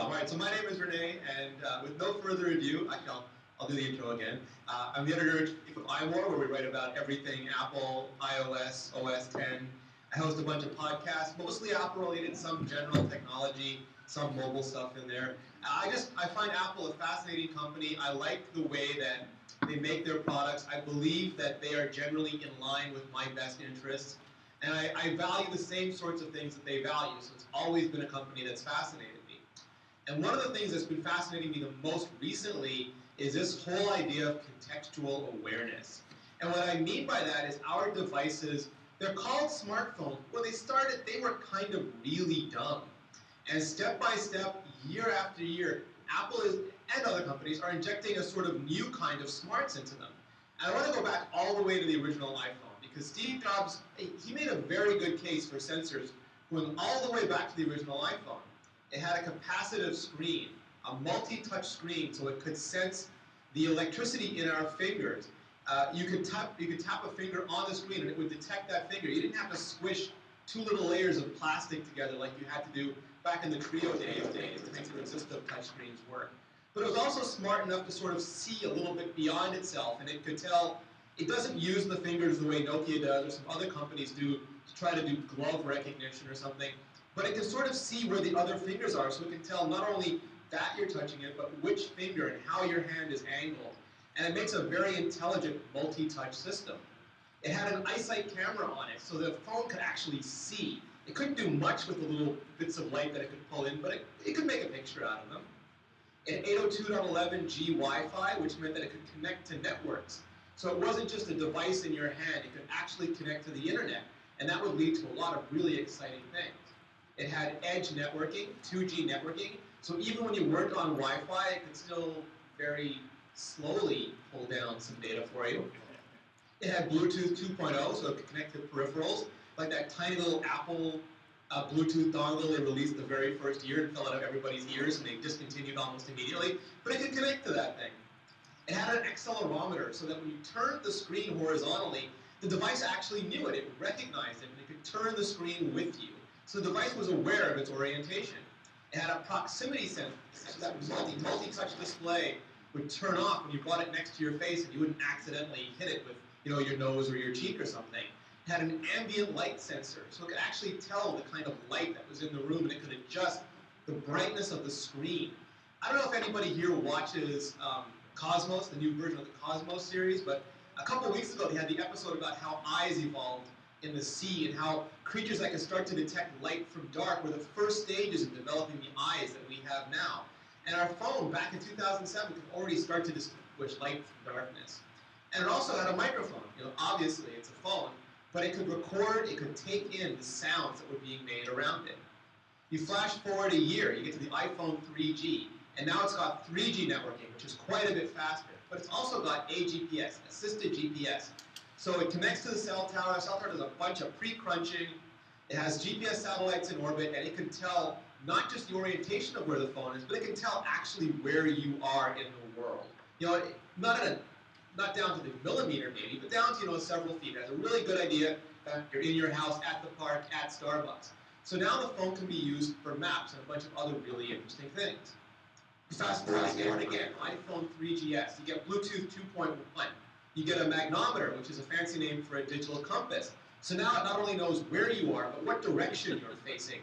All right, so my name is Renee, and with no further ado, I'll do the intro again. I'm the editor-in-chief of iMore, where we write about everything Apple, iOS, OS 10. I host a bunch of podcasts, mostly Apple-related, some general technology, some mobile stuff in there. I find Apple a fascinating company. I like the way that they make their products. I believe that they are generally in line with my best interests, and I value the same sorts of things that they value. So it's always been a company that's fascinated me. And one of the things that's been fascinating me the most recently is this whole idea of contextual awareness. And what I mean by that is our devices, they're called smartphones. When they started, they were kind of really dumb. And step by step, year after year, Apple and other companies are injecting a sort of new kind of smarts into them. And I want to go back all the way to the original iPhone, because Steve Jobs, he made a very good case for sensors going all the way back to the original iPhone. It had a capacitive screen, a multi-touch screen, so it could sense the electricity in our fingers. You could tap a finger on the screen and it would detect that finger. You didn't have to squish two little layers of plastic together like you had to do back in the Trio days to make the resistive touchscreens work. But it was also smart enough to sort of see a little bit beyond itself, and it could tell it doesn't use the fingers the way Nokia does or some other companies do to try to do glove recognition or something. But it can sort of see where the other fingers are, so it can tell not only that you're touching it, but which finger and how your hand is angled. And it makes a very intelligent multi-touch system. It had an eyesight camera on it, so the phone could actually see. It couldn't do much with the little bits of light that it could pull in, but it could make a picture out of them. It had 802.11g Wi-Fi, which meant that it could connect to networks. So it wasn't just a device in your hand, it could actually connect to the internet. And that would lead to a lot of really exciting things. It had edge networking, 2G networking, so even when you weren't on Wi-Fi, it could still very slowly pull down some data for you. It had Bluetooth 2.0, so it could connect to peripherals, like that tiny little Apple Bluetooth dongle they released the very first year and fell out of everybody's ears, and they discontinued almost immediately, but it could connect to that thing. It had an accelerometer, so that when you turned the screen horizontally, the device actually knew it. It recognized it, and it could turn the screen with you. So the device was aware of its orientation. It had a proximity sensor, so that multi-touch display would turn off when you brought it next to your face and you wouldn't accidentally hit it with your nose or your cheek or something. It had an ambient light sensor, so it could actually tell the kind of light that was in the room, and it could adjust the brightness of the screen. I don't know if anybody here watches Cosmos, the new version of the Cosmos series, but a couple weeks ago they had the episode about how eyes evolved in the sea and how creatures that can start to detect light from dark were the first stages in developing the eyes that we have now. And our phone back in 2007 could already start to distinguish light from darkness. And it also had a microphone. Obviously it's a phone, but it could record, it could take in the sounds that were being made around it. You flash forward a year, you get to the iPhone 3G, and now it's got 3G networking, which is quite a bit faster. But it's also got AGPS, assisted GPS. So it connects to the cell tower. The cell tower does a bunch of pre-crunching. It has GPS satellites in orbit, and it can tell not just the orientation of where the phone is, but it can tell actually where you are in the world. Not down to the millimeter maybe, but down to several feet. It has a really good idea that you're in your house, at the park, at Starbucks. So now the phone can be used for maps and a bunch of other really interesting things. Fast forward again, iPhone 3GS. You get Bluetooth 2.1. You get a magnometer, which is a fancy name for a digital compass. So now it not only knows where you are, but what direction you're facing.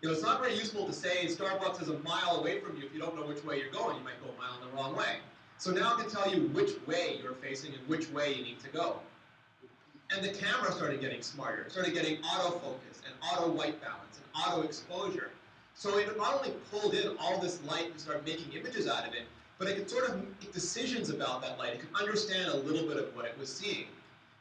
It's not very useful to say Starbucks is a mile away from you if you don't know which way you're going. You might go a mile in the wrong way. So now it can tell you which way you're facing and which way you need to go. And the camera started getting smarter. It started getting autofocus and auto white balance and auto exposure. So it not only pulled in all this light and started making images out of it, but it could sort of make decisions about that light. It could understand a little bit of what it was seeing.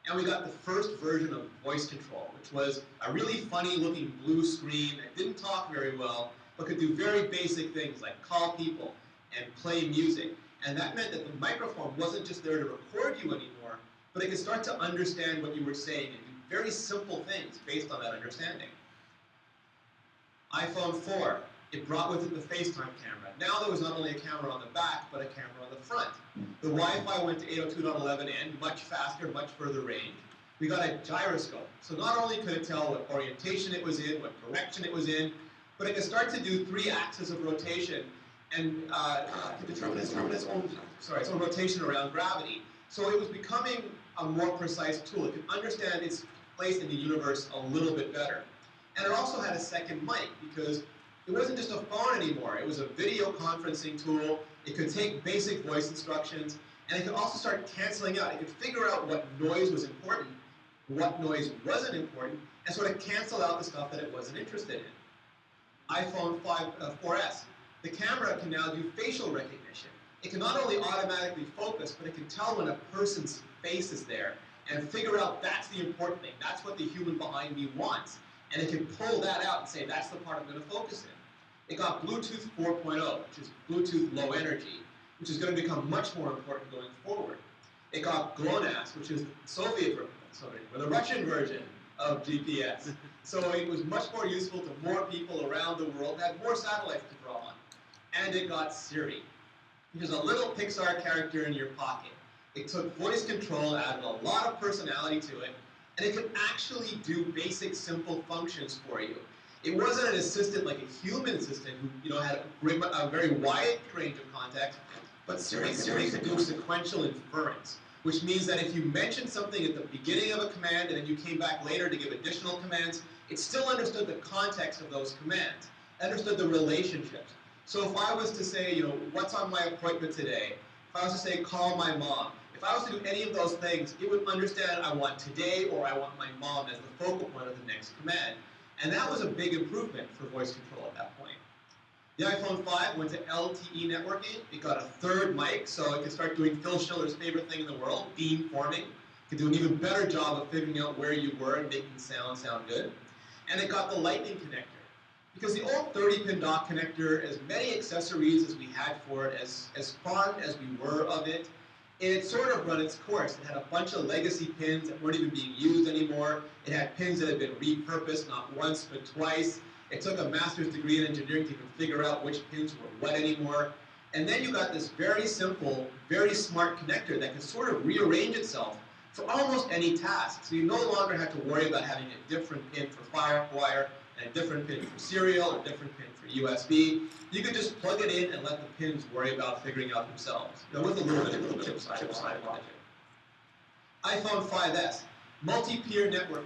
And we got the first version of voice control, which was a really funny looking blue screen that didn't talk very well, but could do very basic things like call people and play music. And that meant that the microphone wasn't just there to record you anymore, but it could start to understand what you were saying and do very simple things based on that understanding. iPhone 4, it brought with it the FaceTime camera. Now there was not only a camera on the back, but a camera on the front. The Wi-Fi went to 802.11n, much faster, much further range. We got a gyroscope. So not only could it tell what orientation it was in, what direction it was in, but it could start to do 3 axes of rotation and determine its own rotation around gravity. So it was becoming a more precise tool. It could understand its place in the universe a little bit better. And it also had a second mic because it wasn't just a phone anymore. It was a video conferencing tool. It could take basic voice instructions, and it could also start canceling out. It could figure out what noise was important, what noise wasn't important, and sort of cancel out the stuff that it wasn't interested in. iPhone 4S. The camera can now do facial recognition. It can not only automatically focus, but it can tell when a person's face is there and figure out that's the important thing. That's what the human behind me wants. And it can pull that out and say, that's the part I'm going to focus in. It got Bluetooth 4.0, which is Bluetooth low energy, which is going to become much more important going forward. It got GLONASS, which is the Russian version of GPS. So it was much more useful to more people around the world, had more satellites to draw on. And it got Siri, which is a little Pixar character in your pocket. It took voice control, added a lot of personality to it, and it could actually do basic, simple functions for you. It wasn't an assistant like a human assistant who had a very wide range of context, but Siri could do sequential inference, which means that if you mentioned something at the beginning of a command and then you came back later to give additional commands, it still understood the context of those commands, understood the relationships. So if I was to say, what's on my appointment today? If I was to say, call my mom, if I was to do any of those things, it would understand I want today or I want my mom as the focal point of the next command. And that was a big improvement for voice control at that point. The iPhone 5 went to LTE networking. It got a third mic, so it could start doing Phil Schiller's favorite thing in the world, beamforming. It could do an even better job of figuring out where you were and making sound good. And it got the Lightning connector. Because the old 30-pin dock connector, as many accessories as we had for it, as fond as we were of it, it had sort of run its course. It had a bunch of legacy pins that weren't even being used anymore. It had pins that had been repurposed not once but twice. It took a master's degree in engineering to even figure out which pins were what anymore. And then you got this very simple, very smart connector that could sort of rearrange itself for almost any task. So you no longer have to worry about having a different pin for FireWire, and a different pin for serial, a different pin for USB. You could just plug it in and let the pins worry about figuring out themselves, with a little bit of chip side logic. iPhone 5S, multi-peer networking.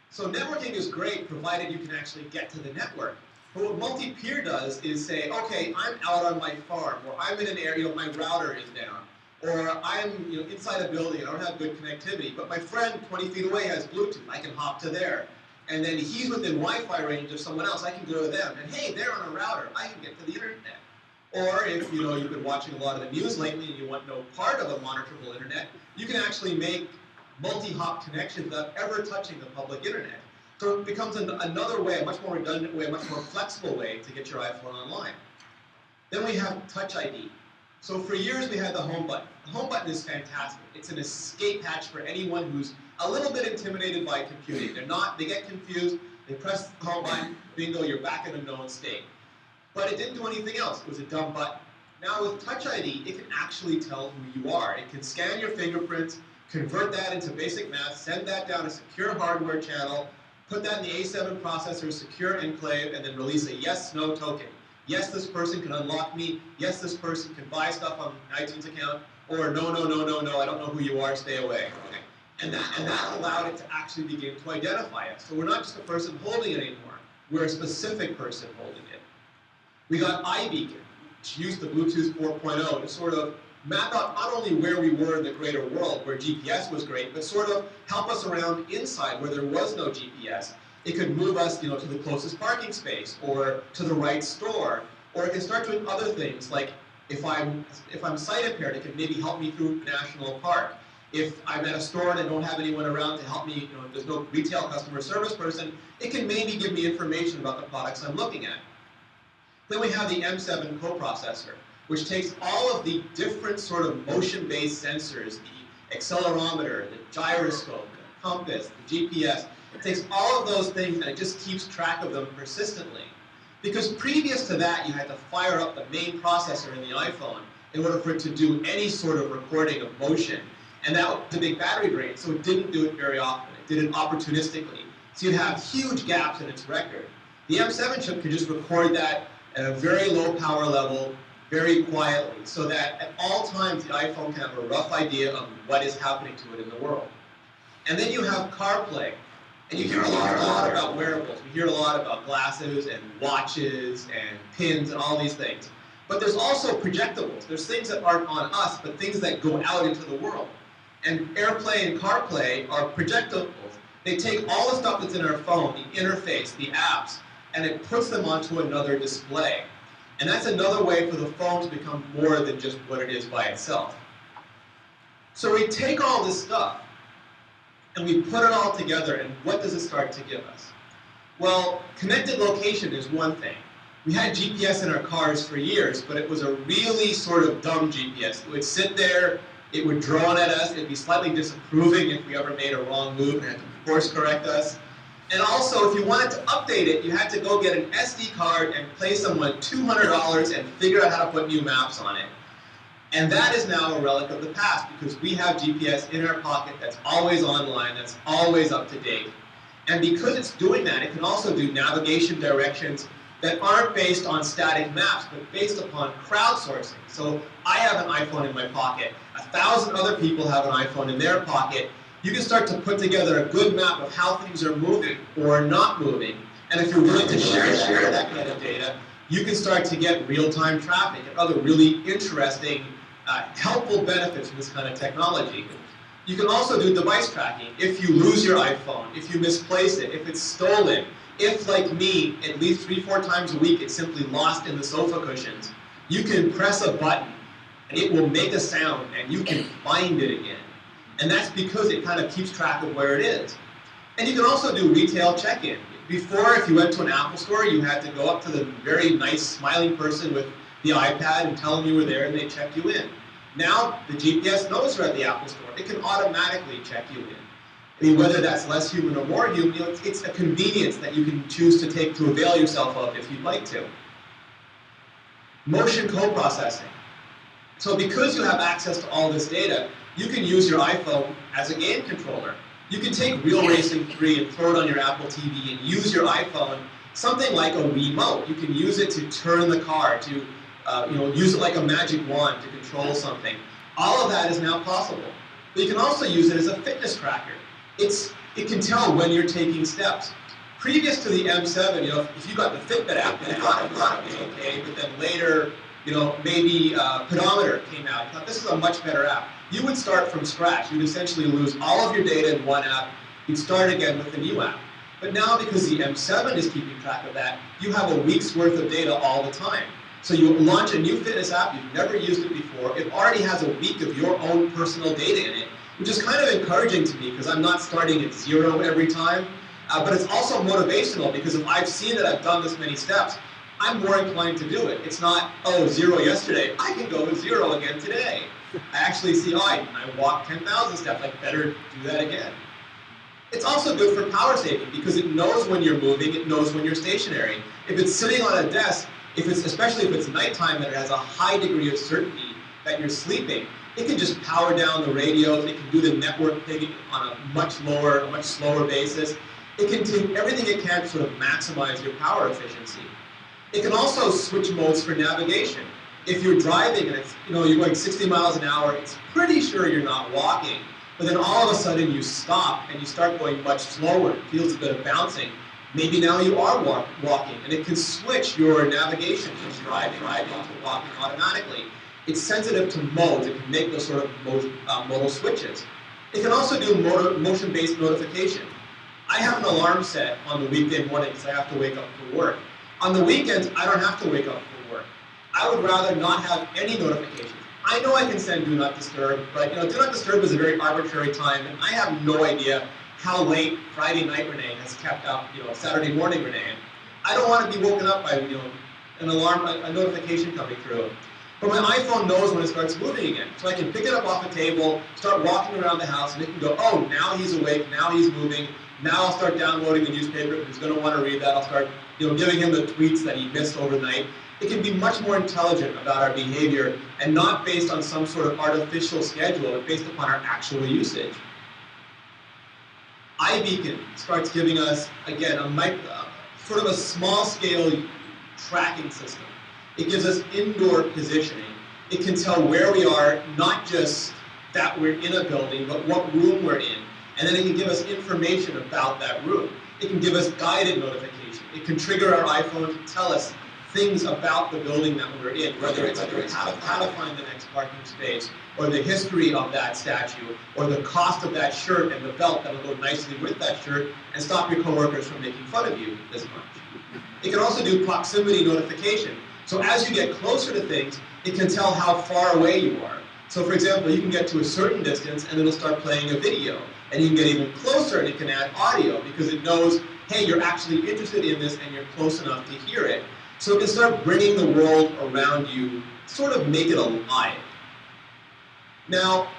So networking is great provided you can actually get to the network. But what multi-peer does is say, okay, I'm out on my farm, or I'm in an area, my router is down, or I'm inside a building, I don't have good connectivity, but my friend 20 feet away has Bluetooth, I can hop to there. And then he's within Wi-Fi range of someone else, I can go to them. And hey, they're on a router, I can get to the internet. Or if you've been watching a lot of the news lately and you want no part of a monitorable internet, you can actually make multi-hop connections without ever touching the public internet. So it becomes another way, a much more redundant way, a much more flexible way to get your iPhone online. Then we have Touch ID. So for years we had the home button. The home button is fantastic. It's an escape hatch for anyone who's a little bit intimidated by computing. They get confused, they press the home button, bingo, you're back in a known state. But it didn't do anything else. It was a dumb button. Now with Touch ID, it can actually tell who you are. It can scan your fingerprints, convert that into basic math, send that down a secure hardware channel, put that in the A7 processor, secure enclave, and then release a yes/no token. Yes, this person can unlock me. Yes, this person can buy stuff on an iTunes account. Or no, no, no, no, no, I don't know who you are, stay away. Okay. And that allowed it to actually begin to identify us. So we're not just a person holding it anymore. We're a specific person holding it. We got iBeacon, which used the Bluetooth 4.0 to sort of map out not only where we were in the greater world, where GPS was great, but sort of help us around inside where there was no GPS. It could move us, to the closest parking space, or to the right store, or it can start doing other things, like if I'm sight impaired, it can maybe help me through National Park. If I'm at a store and I don't have anyone around to help me, there's no retail customer service person, it can maybe give me information about the products I'm looking at. Then we have the M7 coprocessor, which takes all of the different sort of motion-based sensors, the accelerometer, the gyroscope, the compass, the GPS. It takes all of those things and it just keeps track of them persistently. Because previous to that, you had to fire up the main processor in the iPhone in order for it to do any sort of recording of motion. And that was a big battery drain, so it didn't do it very often. It did it opportunistically. So you'd have huge gaps in its record. The M7 chip could just record that at a very low power level, very quietly, so that at all times the iPhone can have a rough idea of what is happening to it in the world. And then you have CarPlay. And you hear a lot about wearables. We hear a lot about glasses and watches and pins and all these things. But there's also projectables. There's things that aren't on us, but things that go out into the world. And AirPlay and CarPlay are projectables. They take all the stuff that's in our phone, the interface, the apps, and it puts them onto another display. And that's another way for the phone to become more than just what it is by itself. So we take all this stuff, and we put it all together, and what does it start to give us? Well, connected location is one thing. We had GPS in our cars for years, but it was a really sort of dumb GPS. It would sit there, it would drone at us, it'd be slightly disapproving if we ever made a wrong move and had to course correct us. And also, if you wanted to update it, you had to go get an SD card and pay someone $200 and figure out how to put new maps on it. And that is now a relic of the past because we have GPS in our pocket that's always online, that's always up to date. And because it's doing that, it can also do navigation directions that aren't based on static maps, but based upon crowdsourcing. So I have an iPhone in my pocket, 1,000 other people have an iPhone in their pocket. You can start to put together a good map of how things are moving or not moving. And if you're willing to share that kind of data, you can start to get real-time traffic and other really interesting helpful benefits from this kind of technology. You can also do device tracking. If you lose your iPhone, if you misplace it, if it's stolen, if, like me, at least 3-4 times a week it's simply lost in the sofa cushions, you can press a button and it will make a sound and you can find it again. And that's because it kind of keeps track of where it is. And you can also do retail check-in. Before, if you went to an Apple store, you had to go up to the very nice smiling person with the iPad and tell them you were there and they check you in. Now, the GPS knows you're at the Apple store. It can automatically check you in. I mean, whether that's less human or more human, it's a convenience that you can choose to take to avail yourself of if you'd like to. Motion co-processing. So because you have access to all this data, you can use your iPhone as a game controller. You can take Real Racing 3 and throw it on your Apple TV and use your iPhone, something like a remote. You can use it to turn the car, to use it like a magic wand to control something. All of that is now possible. But you can also use it as a fitness tracker. It can tell when you're taking steps. Previous to the M7, if you got the Fitbit app, then it thought it was okay, but then later, maybe pedometer came out. You thought this is a much better app. You would start from scratch. You'd essentially lose all of your data in one app. You'd start again with a new app. But now, because the M7 is keeping track of that, you have a week's worth of data all the time. So you launch a new fitness app, you've never used it before, it already has a week of your own personal data in it, which is kind of encouraging to me because I'm not starting at 0 every time. But it's also motivational because if I've seen that I've done this many steps, I'm more inclined to do it. It's not, 0 yesterday, I can go to 0 again today. I actually see, I walked 10,000 steps, I better do that again. It's also good for power saving because it knows when you're moving, it knows when you're stationary. If it's sitting on a desk, especially if it's nighttime and it has a high degree of certainty that you're sleeping, it can just power down the radios, it can do the network thing on a much slower basis. It can do everything it can to sort of maximize your power efficiency. It can also switch modes for navigation. If you're driving and you're going 60 miles an hour, it's pretty sure you're not walking, but then all of a sudden you stop and you start going much slower. It feels a bit of bouncing. Maybe now you are walking, and it can switch your navigation from driving to walking automatically. It's sensitive to modes. It can make those sort of modal switches. It can also do motion-based notification. I have an alarm set on the weekday morning because I have to wake up for work. On the weekends, I don't have to wake up for work. I would rather not have any notifications. I know I can send Do Not Disturb, but Do Not Disturb is a very arbitrary time, and I have no idea how late Friday night Renee has kept up, Saturday morning Renee. And I don't want to be woken up by, an alarm, a notification coming through. But my iPhone knows when it starts moving again. So I can pick it up off the table, start walking around the house, and it can go, oh, now he's awake, now he's moving. Now I'll start downloading the newspaper if he's going to want to read that. I'll start, giving him the tweets that he missed overnight. It can be much more intelligent about our behavior and not based on some sort of artificial schedule, but based upon our actual usage. iBeacon starts giving us, again, sort of a small-scale tracking system. It gives us indoor positioning. It can tell where we are, not just that we're in a building, but what room we're in. And then it can give us information about that room. It can give us guided notification. It can trigger our iPhone to tell us things about the building that we're in, whether it's how to find the next parking space, or the history of that statue, or the cost of that shirt and the belt that will go nicely with that shirt and stop your coworkers from making fun of you as much. It can also do proximity notification. So as you get closer to things, it can tell how far away you are. So for example, you can get to a certain distance and it'll start playing a video. And you can get even closer and it can add audio because it knows, hey, you're actually interested in this and you're close enough to hear it. So it can start bringing the world around you, sort of make it alive. Now,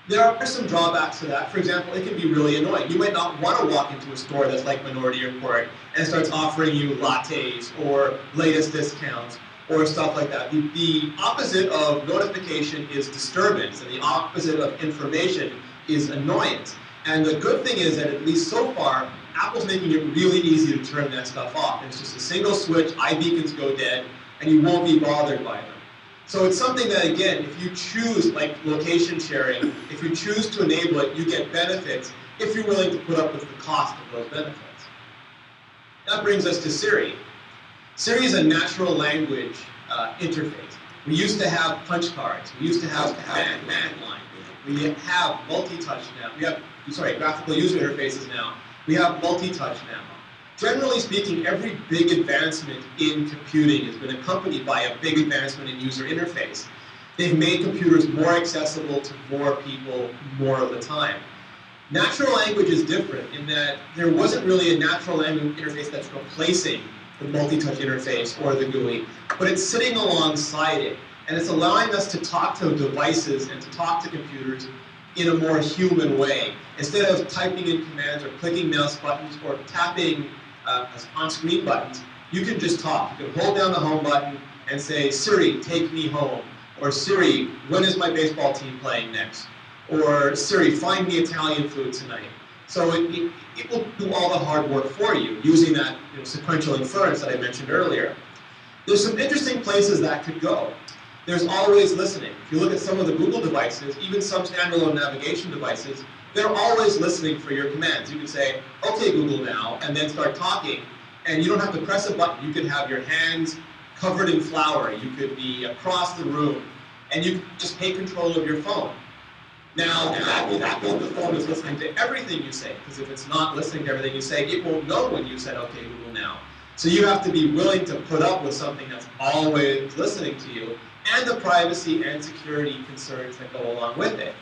there are some drawbacks to that. For example, it can be really annoying. You might not want to walk into a store that's like Minority Report and starts offering you lattes or latest discounts or stuff like that. The opposite of notification is disturbance, and the opposite of information is annoyance. And the good thing is that at least so far, Apple's making it really easy to turn that stuff off. It's just a single switch, iBeacons go dead, and you won't be bothered by them. So it's something that, again, if you choose, like location sharing, if you choose to enable it, you get benefits if you're willing to put up with the cost of those benefits. That brings us to Siri. Siri is a natural language interface. We used to have punch cards. We used to have command line. We have multi-touch now. We have, graphical user interfaces now. We have multi-touch now. Generally speaking, every big advancement in computing has been accompanied by a big advancement in user interface. They've made computers more accessible to more people more of the time. Natural language is different in that there wasn't really a natural language interface that's replacing the multi-touch interface or the GUI, but it's sitting alongside it, and it's allowing us to talk to devices and to talk to computers in a more human way. Instead of typing in commands or clicking mouse buttons or tapping on-screen buttons, you can just talk. You can hold down the home button and say, Siri, take me home. Or Siri, when is my baseball team playing next? Or Siri, find me Italian food tonight. So it will do all the hard work for you using that sequential inference that I mentioned earlier. There's some interesting places that could go. There's always listening. If you look at some of the Google devices, even some standalone navigation devices, they're always listening for your commands. You can say, okay, Google now, and then start talking. And you don't have to press a button. You could have your hands covered in flour. You could be across the room. And you can just take control of your phone. Now, that means the phone is listening to everything you say, because if it's not listening to everything you say, it won't know when you said, okay, Google now. So you have to be willing to put up with something that's always listening to you, and the privacy and security concerns that go along with it.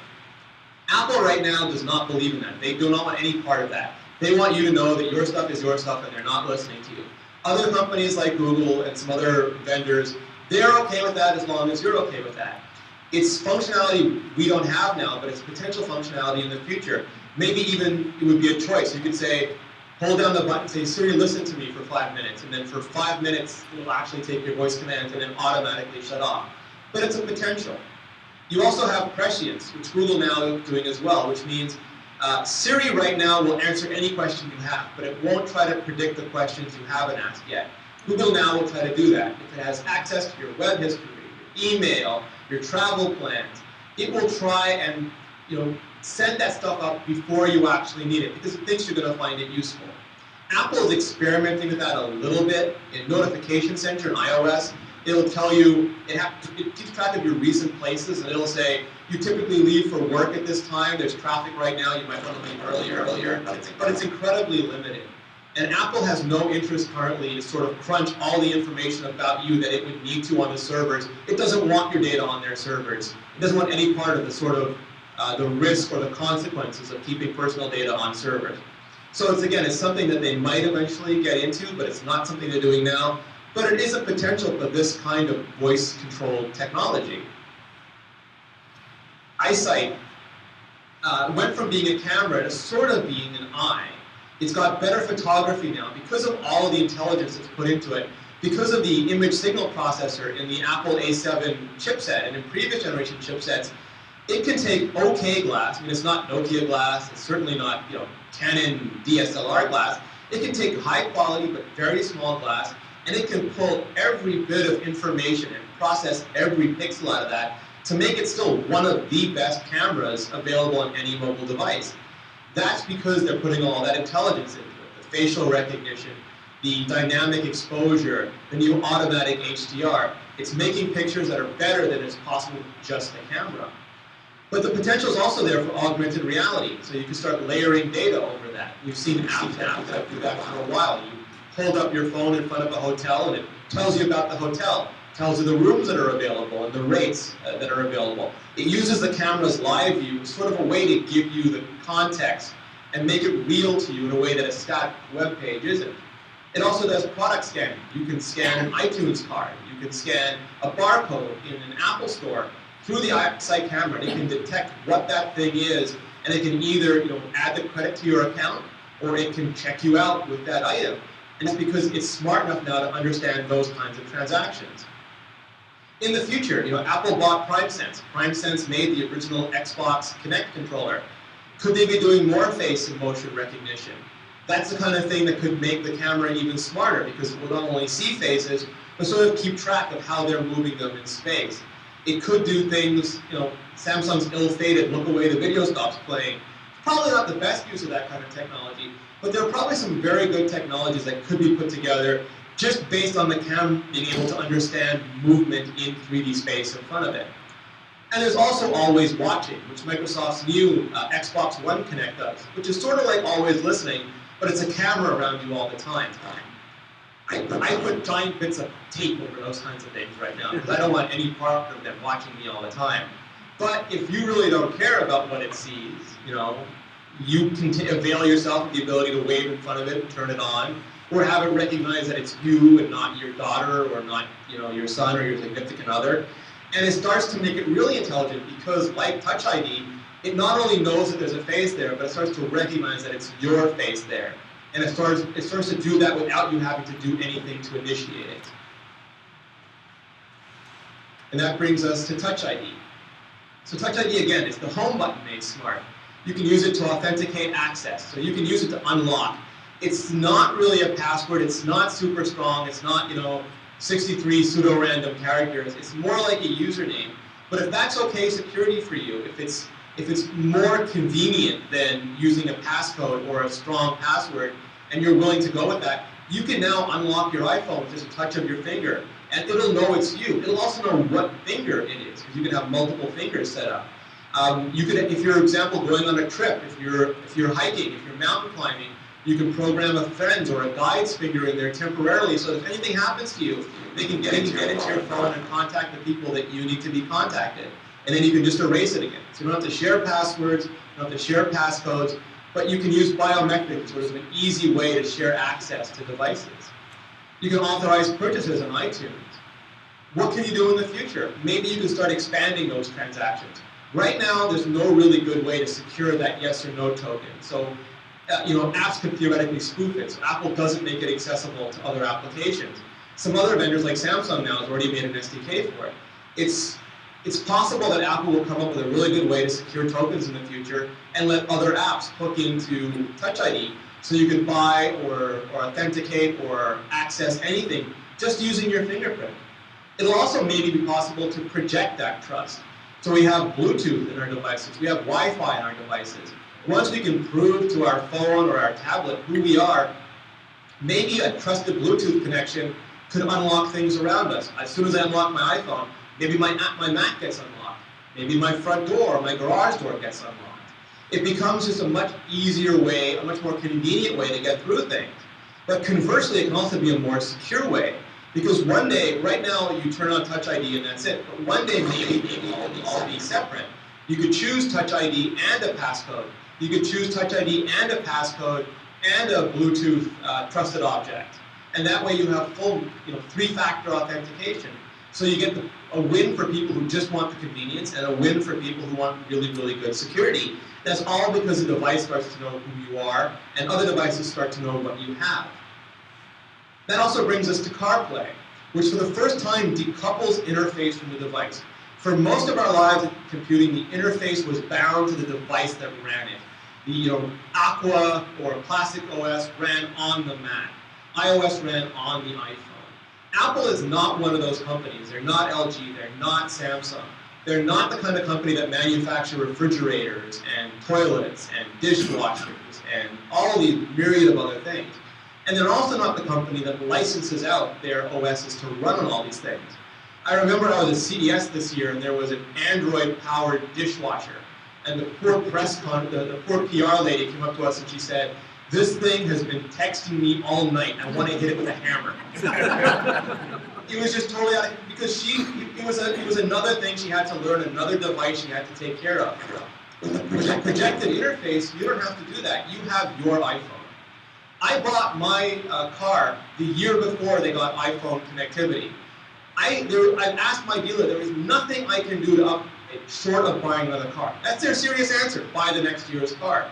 Apple right now does not believe in that. They do not want any part of that. They want you to know that your stuff is your stuff and they're not listening to you. Other companies like Google and some other vendors, they're okay with that as long as you're okay with that. It's functionality we don't have now, but it's potential functionality in the future. Maybe even it would be a choice. You could say, hold down the button, say, Siri, listen to me for 5 minutes. And then for 5 minutes, it will actually take your voice commands and then automatically shut off. But it's a potential. You also have prescience, which Google now is doing as well, which means Siri right now will answer any question you have, but it won't try to predict the questions you haven't asked yet. Google now will try to do that. If it has access to your web history, your email, your travel plans, it will try and send that stuff up before you actually need it because it thinks you're going to find it useful. Apple is experimenting with that a little bit. In Notification Center in iOS, it'll tell you, it keeps track of your recent places, and it'll say, you typically leave for work at this time, there's traffic right now, you might want to leave earlier, but it's incredibly limited. And Apple has no interest currently to sort of crunch all the information about you that it would need to on the servers. It doesn't want your data on their servers. It doesn't want any part of the sort of the risk or the consequences of keeping personal data on servers. So it's something that they might eventually get into, but it's not something they're doing now. But it is a potential for this kind of voice-controlled technology. Eyesight went from being a camera to sort of being an eye. It's got better photography now because of all of the intelligence that's put into it, because of the image signal processor in the Apple A7 chipset and in previous generation chipsets. It can take okay glass. I mean, it's not Nokia glass. It's certainly not Canon DSLR glass. It can take high quality but very small glass and it can pull every bit of information and process every pixel out of that to make it still one of the best cameras available on any mobile device. That's because they're putting all that intelligence into it, the facial recognition, the dynamic exposure, the new automatic HDR. It's making pictures that are better than is possible with just the camera. But the potential is also there for augmented reality, so you can start layering data over that. We've seen apps that do that for a while. You hold up your phone in front of a hotel, and it tells you about the hotel, tells you the rooms that are available and the rates that are available. It uses the camera's live view as sort of a way to give you the context and make it real to you in a way that a static web page isn't. It also does product scanning. You can scan an iTunes card. You can scan a barcode in an Apple store through the eyesight camera, and it can detect what that thing is, and it can either add the credit to your account, or it can check you out with that item. And it's because it's smart enough now to understand those kinds of transactions. In the future, Apple bought PrimeSense. PrimeSense made the original Xbox Kinect controller. Could they be doing more face and motion recognition? That's the kind of thing that could make the camera even smarter, because it will not only see faces, but sort of keep track of how they're moving them in space. It could do things, Samsung's ill-fated look away, the video stops playing. Probably not the best use of that kind of technology, but there are probably some very good technologies that could be put together just based on the camera being able to understand movement in 3D space in front of it. And there's also always watching, which Microsoft's new Xbox One Kinect does, which is sort of like always listening, but it's a camera around you all the time. I put giant bits of tape over those kinds of things right now, because I don't want any part of them watching me all the time. But if you really don't care about what it sees, you can avail yourself of the ability to wave in front of it and turn it on, or have it recognize that it's you and not your daughter, or not your son or your significant other. And it starts to make it really intelligent, because like Touch ID, it not only knows that there's a face there, but it starts to recognize that it's your face there. And it starts to do that without you having to do anything to initiate it. And that brings us to Touch ID. So Touch ID, again, is the home button made smart. You can use it to authenticate access. So you can use it to unlock. It's not really a password. It's not super strong. It's not, 63 pseudo-random characters. It's more like a username. But if that's okay security for you, if it's more convenient than using a passcode or a strong password, and you're willing to go with that, you can now unlock your iPhone with just a touch of your finger, and it'll know it's you. It'll also know what finger it is, because you can have multiple fingers set up. You could, if you're, for example, going on a trip, if you're hiking, if you're mountain climbing, you can program a friend's or a guide's finger in there temporarily, so if anything happens to you, they can get into your phone and contact the people that you need to be contacted. And then you can just erase it again. So you don't have to share passwords, you don't have to share passcodes, but you can use biometrics, which is an easy way to share access to devices. You can authorize purchases on iTunes. What can you do in the future? Maybe you can start expanding those transactions. Right now, there's no really good way to secure that yes or no token. So, apps could theoretically spoof it. So Apple doesn't make it accessible to other applications. Some other vendors like Samsung now has already made an SDK for it. It's possible that Apple will come up with a really good way to secure tokens in the future and let other apps hook into Touch ID, so you can buy or authenticate or access anything just using your fingerprint. It'll also maybe be possible to project that trust. So we have Bluetooth in our devices, we have Wi-Fi in our devices. Once we can prove to our phone or our tablet who we are, maybe a trusted Bluetooth connection could unlock things around us. As soon as I unlock my iPhone, maybe my Mac gets unlocked. Maybe my front door or my garage door gets unlocked. It becomes just a much easier way, a much more convenient way to get through things. But conversely, it can also be a more secure way. Because one day, right now, you turn on Touch ID and that's it. But one day, maybe all be separate. You could choose Touch ID and a passcode. You could choose Touch ID and a passcode and a Bluetooth trusted object. And that way you have full, 3-factor authentication. So you get a win for people who just want the convenience and a win for people who want really, really good security. That's all because the device starts to know who you are and other devices start to know what you have. That also brings us to CarPlay, which for the first time decouples interface from the device. For most of our lives in computing, the interface was bound to the device that ran it. The Aqua or Classic OS ran on the Mac. iOS ran on the iPhone. Apple is not one of those companies. They're not LG, they're not Samsung. They're not the kind of company that manufacture refrigerators and toilets and dishwashers and all these myriad of other things. And they're also not the company that licenses out their OSs to run on all these things. I remember I was at CES this year and there was an Android-powered dishwasher. And the poor the poor PR lady came up to us and she said, "This thing has been texting me all night. I want to hit it with a hammer." It was just totally out of, because it was another thing she had to learn, another device she had to take care of. With the projected interface, you don't have to do that. You have your iPhone. I bought my car the year before they got iPhone connectivity. I asked my dealer, there is nothing I can do to upgrade short of buying another car. That's their serious answer, buy the next year's car.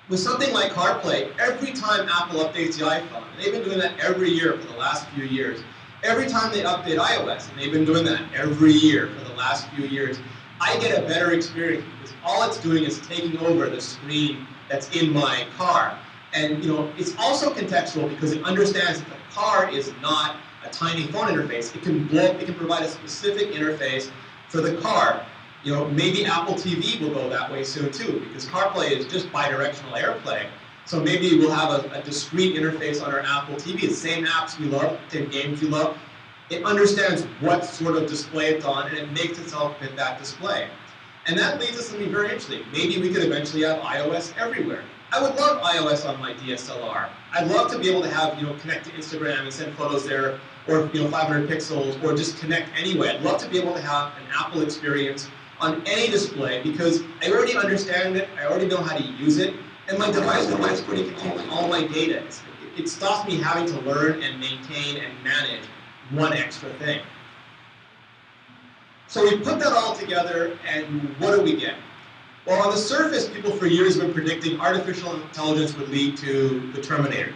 With something like CarPlay, every time Apple updates the iPhone, and they've been doing that every year for the last few years, every time they update iOS, and they've been doing that every year for the last few years, I get a better experience because all it's doing is taking over the screen that's in my car. And it's also contextual because it understands that the car is not a tiny phone interface. It can provide a specific interface for the car. Maybe Apple TV will go that way soon too, because CarPlay is just bidirectional AirPlay. So maybe we'll have a discrete interface on our Apple TV, the same apps we love, same games we love. It understands what sort of display it's on, and it makes itself fit that display. And that leads us to something very interesting. Maybe we could eventually have iOS everywhere. I would love iOS on my DSLR. I'd love to be able to have, connect to Instagram and send photos there, or 500 pixels, or just connect anyway. I'd love to be able to have an Apple experience on any display because I already understand it, I already know how to use it, and my device already contains all my data. It stops me having to learn and maintain and manage one extra thing. So we put that all together, and what do we get? Well, on the surface, people for years have been predicting artificial intelligence would lead to the Terminator,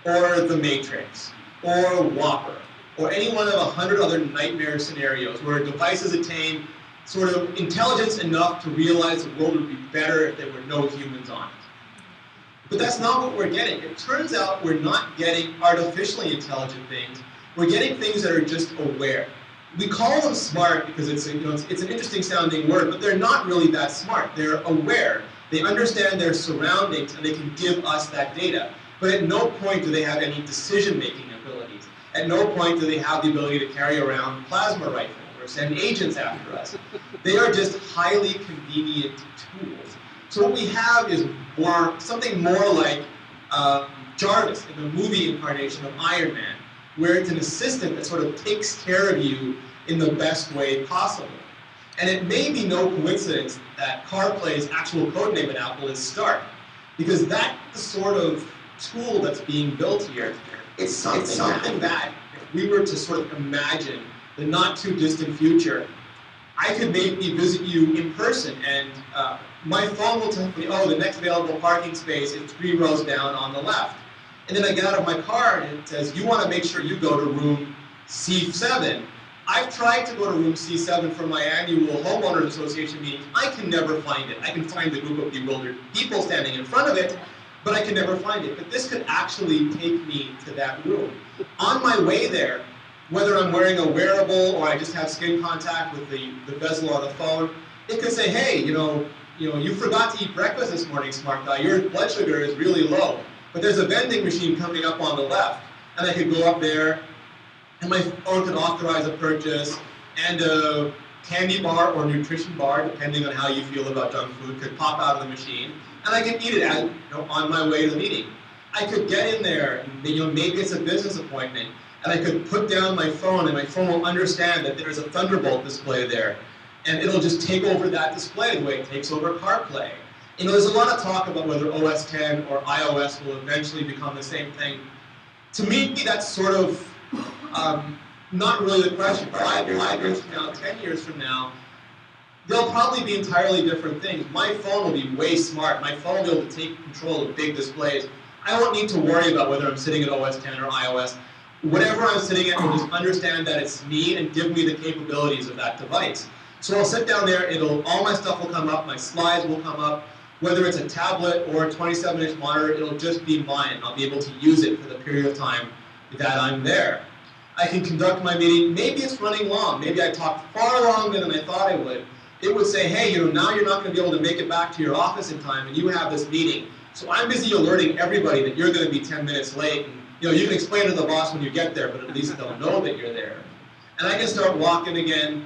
or the Matrix, or Whopper, or any one of 100 other nightmare scenarios where devices attain sort of intelligence enough to realize the world would be better if there were no humans on it. But that's not what we're getting. It turns out we're not getting artificially intelligent things. We're getting things that are just aware. We call them smart because it's an interesting sounding word, but they're not really that smart. They're aware. They understand their surroundings and they can give us that data. But at no point do they have any decision-making abilities. At no point do they have the ability to carry around plasma rifles or send agents after us. They are just highly convenient tools. So what we have is something more like Jarvis in the movie incarnation of Iron Man, where it's an assistant that sort of takes care of you in the best way possible. And it may be no coincidence that CarPlay's actual code name at Apple is Start, because that's the sort of tool that's being built here. It's something that, if we were to sort of imagine the not too distant future, I could maybe visit you in person and my phone will tell me, oh, the next available parking space is 3 rows down on the left. And then I get out of my car and it says, you want to make sure you go to room C7. I've tried to go to room C7 for my annual homeowners association meeting. I can never find it. I can find the group of bewildered people standing in front of it, but I can never find it. But this could actually take me to that room. On my way there, whether I'm wearing a wearable or I just have skin contact with the bezel on the phone, it could say, hey, you forgot to eat breakfast this morning, smart guy. Your blood sugar is really low. But there's a vending machine coming up on the left. And I could go up there, and my phone could authorize a purchase, and a candy bar or nutrition bar, depending on how you feel about junk food, could pop out of the machine, and I could eat it on my way to the meeting. I could get in there, and, maybe it's a business appointment, and I could put down my phone, and my phone will understand that there's a Thunderbolt display there, and it'll just take over that display the way it takes over CarPlay. There's a lot of talk about whether OS 10 or iOS will eventually become the same thing. To me, that's sort of not really the question. 5 years from now, 10 years from now, they'll probably be entirely different things. My phone will be way smart. My phone will be able to take control of big displays. I won't need to worry about whether I'm sitting at OS 10 or iOS. Whatever I'm sitting at will just understand that it's me and give me the capabilities of that device. So I'll sit down there, all my stuff will come up, my slides will come up. Whether it's a tablet or a 27-inch monitor, it'll just be mine. I'll be able to use it for the period of time that I'm there. I can conduct my meeting. Maybe it's running long. Maybe I talked far longer than I thought I would. It would say, hey, now you're not going to be able to make it back to your office in time, and you have this meeting. So I'm busy alerting everybody that you're going to be 10 minutes late. And, you can explain to the boss when you get there, but at least they'll know that you're there. And I can start walking again.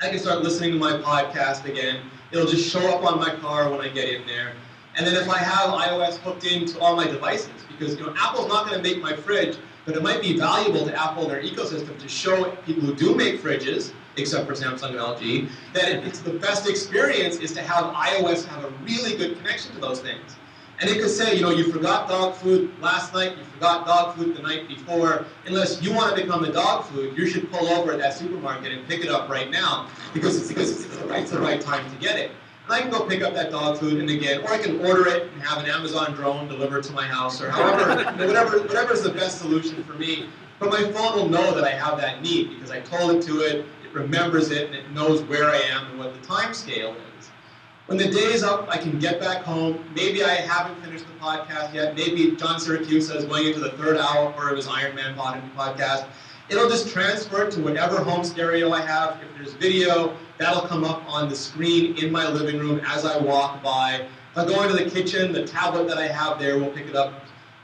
I can start listening to my podcast again. It'll just show up on my car when I get in there. And then if I have iOS hooked into all my devices, because Apple's not going to make my fridge, but it might be valuable to Apple and their ecosystem to show people who do make fridges, except for Samsung and LG, that it's the best experience is to have iOS have a really good connection to those things. And it could say, you forgot dog food last night, you forgot dog food the night before. Unless you want to become the dog food, you should pull over at that supermarket and pick it up right now because it's the right time to get it. And I can go pick up that dog food or I can order it and have an Amazon drone deliver it to my house, or whatever is the best solution for me. But my phone will know that I have that need because I told it to it, it remembers it, and it knows where I am and what the time scale is. When the day is up, I can get back home. Maybe I haven't finished the podcast yet. Maybe John Syracuse is going into the third hour of his Iron Man podcast. It'll just transfer to whatever home stereo I have. If there's video, that'll come up on the screen in my living room as I walk by. If I go into the kitchen, the tablet that I have there will pick it up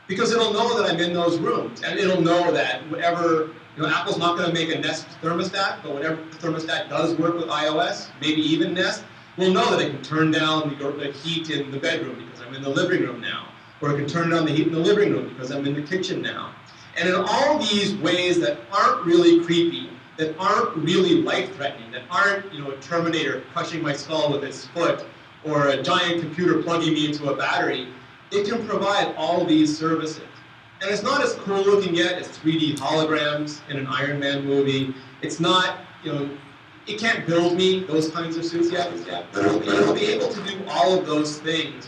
because it'll know that I'm in those rooms. And it'll know that whatever, Apple's not going to make a Nest thermostat, but whatever thermostat does work with iOS, maybe even Nest, will know that it can turn down the heat in the bedroom because I'm in the living room now. Or it can turn down the heat in the living room because I'm in the kitchen now. And in all these ways that aren't really creepy, that aren't really life-threatening, that aren't, a Terminator crushing my skull with its foot, or a giant computer plugging me into a battery, it can provide all these services. And it's not as cool looking yet as 3D holograms in an Iron Man movie. It's not, it can't build me those kinds of suits yet, but it'll be able to do all of those things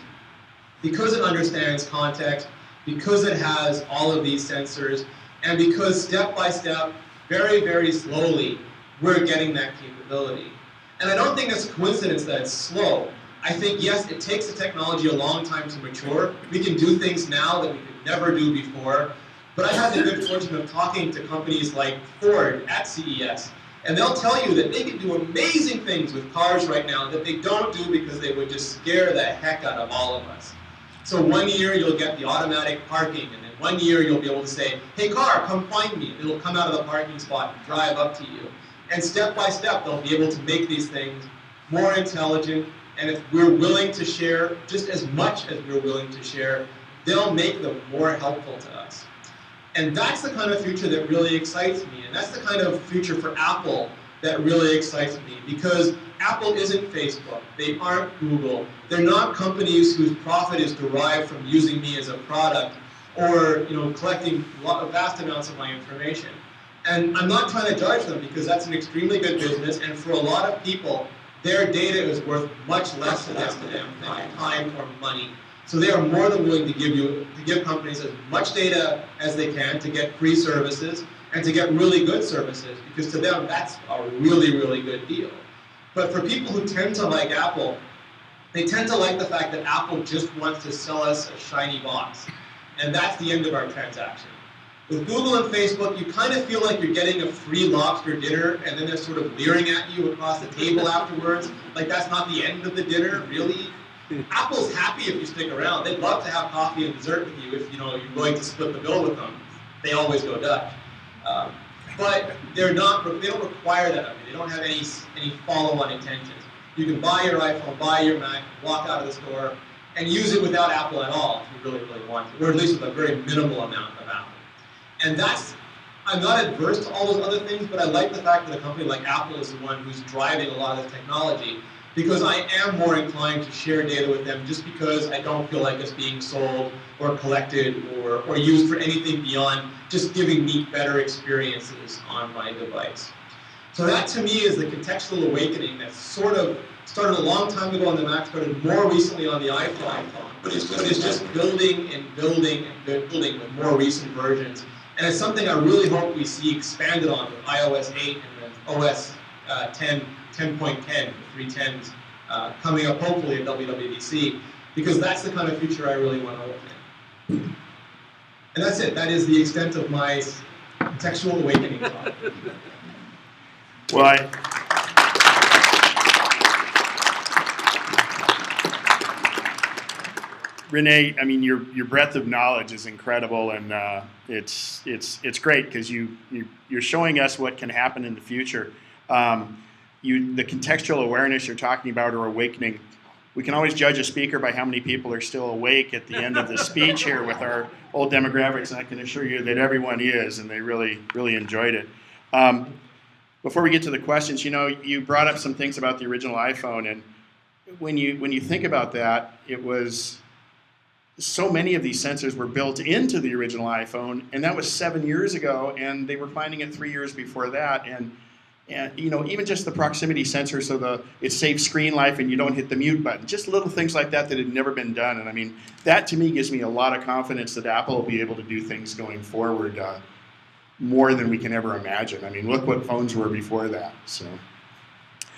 because it understands context, because it has all of these sensors, and because step by step, very, very slowly, we're getting that capability. And I don't think it's a coincidence that it's slow. I think, yes, it takes the technology a long time to mature. We can do things now that we could never do before. But I had the good fortune of talking to companies like Ford at CES, and they'll tell you that they can do amazing things with cars right now that they don't do because they would just scare the heck out of all of us. So one year you'll get the automatic parking, and then one year you'll be able to say, hey car, come find me. It'll come out of the parking spot and drive up to you. And step by step, they'll be able to make these things more intelligent, and if we're willing to share just as much as we're willing to share, they'll make them more helpful to us. And that's the kind of future that really excites me, and that's the kind of future for Apple that really excites me, because Apple isn't Facebook, they aren't Google, they're not companies whose profit is derived from using me as a product or collecting vast amounts of my information. And I'm not trying to judge them because that's an extremely good business, and for a lot of people, their data is worth much less to them than time or money. So they are more than willing to give companies as much data as they can to get free services and to get really good services, because to them that's a really, really good deal. But for people who tend to like Apple, they tend to like the fact that Apple just wants to sell us a shiny box. And that's the end of our transaction. With Google and Facebook, you kind of feel like you're getting a free lobster dinner, and then they're sort of leering at you across the table afterwards. Like that's not the end of the dinner, really. Apple's happy if you stick around. They'd love to have coffee and dessert with you if you're going to split the bill with them. They always go Dutch. But they don't require that of you. They don't have any follow-on intentions. You can buy your iPhone, buy your Mac, walk out of the store, and use it without Apple at all if you really, really want to, or at least with a very minimal amount of Apple. And I'm not adverse to all those other things, but I like the fact that a company like Apple is the one who's driving a lot of this technology, because I am more inclined to share data with them just because I don't feel like it's being sold or collected or used for anything beyond just giving me better experiences on my device. So that to me is the contextual awakening that sort of started a long time ago on the Mac, started more recently on the iPhone, but it's just building and building and building with more recent versions. And it's something I really hope we see expanded on with iOS 8 and the OS 10, 10.10, the 310s coming up hopefully at WWDC, because that's the kind of future I really want to live in. And that's it. That is the extent of my Contextual awakening talk. Well, Renee, I mean, your breadth of knowledge is incredible, and it's great because you're showing us what can happen in the future. The contextual awareness you're talking about, or awakening, we can always judge a speaker by how many people are still awake at the end of the speech here with our old demographics, and I can assure you that everyone is, and they really enjoyed it. Before we get to the questions, you brought up some things about the original iPhone, and when you think about that, it was so many of these sensors were built into the original iPhone, and that was 7 years ago, and they were finding it 3 years before that, and even just the proximity sensor, so it saves screen life and you don't hit the mute button, just little things like that had never been done. And I mean, that to me gives me a lot of confidence that Apple will be able to do things going forward more than we can ever imagine. I mean, look what phones were before that. So.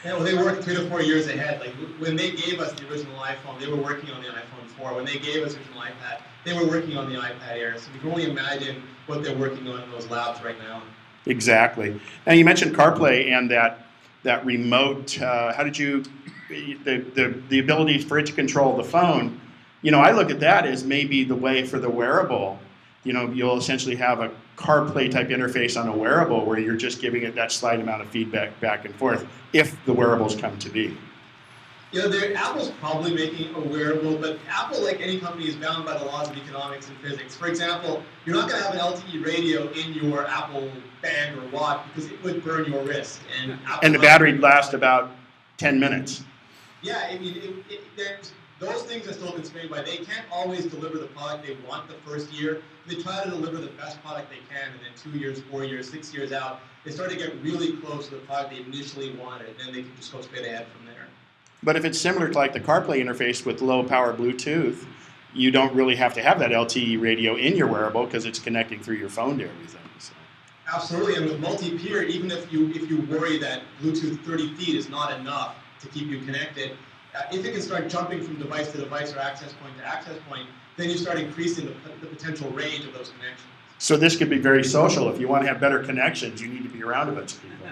Yeah, well, they worked 3 to 4 years ahead. Like when they gave us the original iPhone, they were working on the iPhone 4. When they gave us the original iPad, they were working on the iPad Air. So we can only imagine what they're working on in those labs right now. Exactly. Now you mentioned CarPlay and that remote. How did you the ability for it to control the phone? I look at that as maybe the way for the wearable. You'll essentially have a CarPlay type interface on a wearable where you're just giving it that slight amount of feedback back and forth if the wearables come to be. Apple's probably making a wearable, but Apple, like any company, is bound by the laws of economics and physics. For example, you're not going to have an LTE radio in your Apple Band or Watch because it would burn your wrist. And the battery lasts about 10 minutes. Yeah, I mean, those things are still constrained by they can't always deliver the product they want the first year. They try to deliver the best product they can, and then 2 years, 4 years, 6 years out, they start to get really close to the product they initially wanted, and then they can just go straight ahead from there. But if it's similar to like the CarPlay interface with low power Bluetooth, you don't really have to have that LTE radio in your wearable because it's connecting through your phone to everything. So. Absolutely, and with multi-peer, even if you worry that Bluetooth 30 feet is not enough to keep you connected, if it can start jumping from device to device or access point to access point, then you start increasing the potential range of those connections. So this could be very social. If you want to have better connections, you need to be around a bunch of people.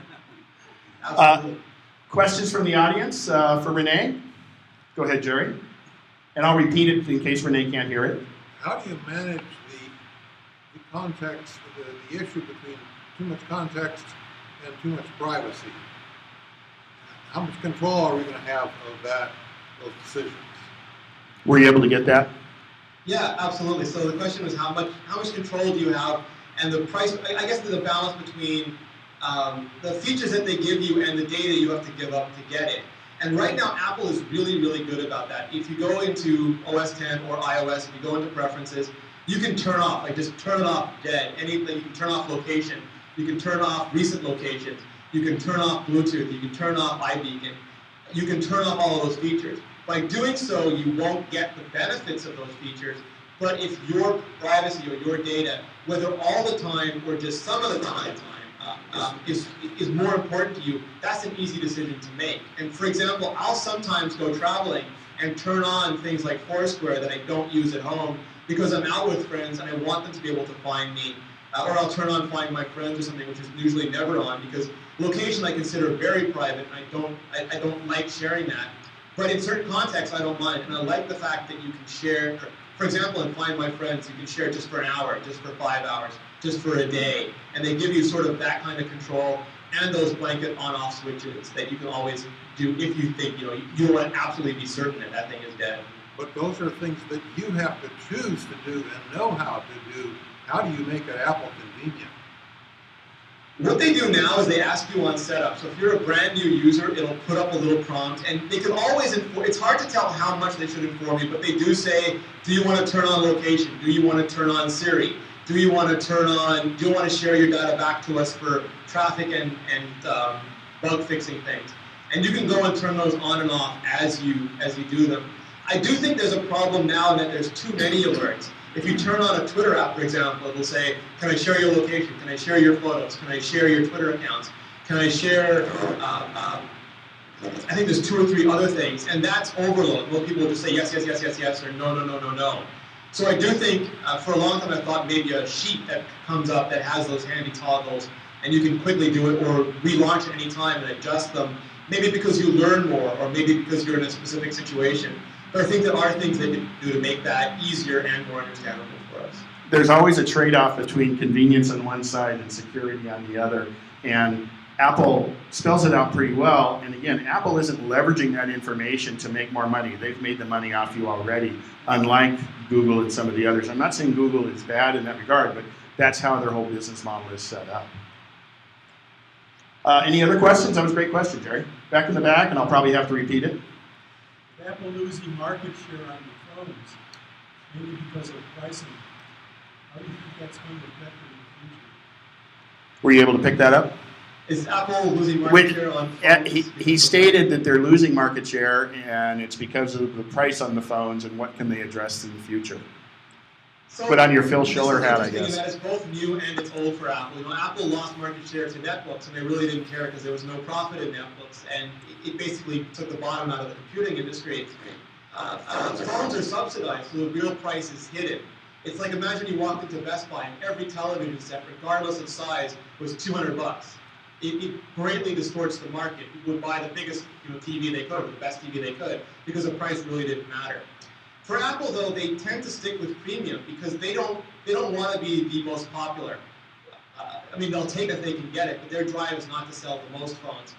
Absolutely. Questions from the audience for Renee? Go ahead, Jerry. And I'll repeat it in case Renee can't hear it. How do you manage the context, the issue between too much context and too much privacy? How much control are we going to have of those decisions? Were you able to get that? Yeah, absolutely. So the question was how much control do you have, and the price. I guess the balance between the features that they give you and the data you have to give up to get it. And right now, Apple is really, really good about that. If you go into OS 10 or iOS, if you go into preferences, you can turn off, like just turn it off dead. Anything, you can turn off location. You can turn off recent locations. You can turn off Bluetooth. You can turn off iBeacon. You can turn off all of those features. By doing so, you won't get the benefits of those features. But if your privacy or your data, whether all the time or just some of the time, is more important to you, that's an easy decision to make. And for example, I'll sometimes go traveling and turn on things like Foursquare that I don't use at home because I'm out with friends and I want them to be able to find me. Or I'll turn on Find My Friends or something, which is usually never on because location I consider very private and I don't like sharing that. But in certain contexts, I don't mind. And I like the fact that you can share, for example, in Find My Friends, you can share just for an hour, just for 5 hours, just for a day. And they give you sort of that kind of control and those blanket on-off switches that you can always do if you think, you want to absolutely be certain that that thing is dead. But those are things that you have to choose to do and know how to do. How do you make it Apple convenient? What they do now is they ask you on setup. So if you're a brand new user, it'll put up a little prompt, and they can always inform. It's hard to tell how much they should inform you, but they do say, do you want to turn on location? Do you want to turn on Siri? Do you want to share your data back to us for traffic and bug fixing things? And you can go and turn those on and off as you do them. I do think there's a problem now that there's too many alerts. If you turn on a Twitter app, for example, it'll say, can I share your location? Can I share your photos? Can I share your Twitter accounts? Can I share, I think there's 2 or 3 other things, and that's overload. Most people will just say yes, yes, yes, yes, yes, or no, no, no, no, no. So I do think, for a long time I thought maybe a sheet that comes up that has those handy toggles, and you can quickly do it or relaunch at any time and adjust them, maybe because you learn more or maybe because you're in a specific situation. But I think there are things they can do to make that easier and more understandable for us. There's always a trade-off between convenience on one side and security on the other. And Apple spells it out pretty well. And again, Apple isn't leveraging that information to make more money. They've made the money off you already, unlike Google and some of the others. I'm not saying Google is bad in that regard, but that's how their whole business model is set up. Any other questions? That was a great question, Jerry. Back in the back, and I'll probably have to repeat it. Apple losing market share on the phones, maybe because of pricing. How do you think that's going to affect it in the future? Were you able to pick that up? Is Apple losing market share on phones? He stated that they're losing market share, and it's because of the price on the phones and what can they address in the future. So Put on your Phil Schiller hat, I guess. That is both new and it's old for Apple. You know, Apple lost market share to netbooks, and they really didn't care because there was no profit in netbooks, and it basically took the bottom out of the computing industry. Phones are subsidized, so the real price is hidden. It's like, imagine you walked into Best Buy and every television set, regardless of size, was $200. It greatly distorts the market. People would buy the biggest TV they could, or the best TV they could, because the price really didn't matter. For Apple, though, they tend to stick with premium because they don't want to be the most popular. I mean, they'll take it if they can get it, but their drive is not to sell the most phones.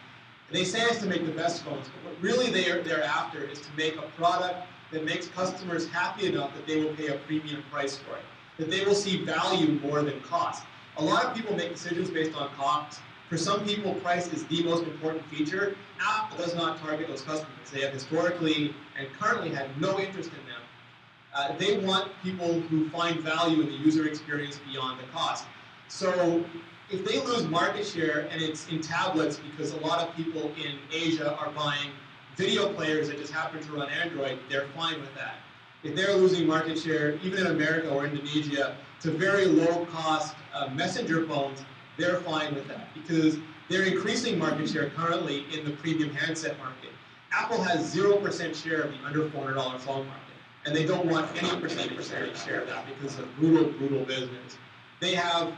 And they say it's to make the best phones, but what really they're after is to make a product that makes customers happy enough that they will pay a premium price for it, that they will see value more than cost. A lot of people make decisions based on cost. For some people, price is the most important feature. Apple does not target those customers. They have historically and currently had no interest in them. They want people who find value in the user experience beyond the cost. So if they lose market share and it's in tablets because a lot of people in Asia are buying video players that just happen to run Android, they're fine with that. If they're losing market share, even in America or Indonesia, to very low-cost messenger phones, they're fine with that because they're increasing market share currently in the premium handset market. Apple has 0% share of the under $400 phone market, and they don't want any percentage share of that because it's a brutal business. They have,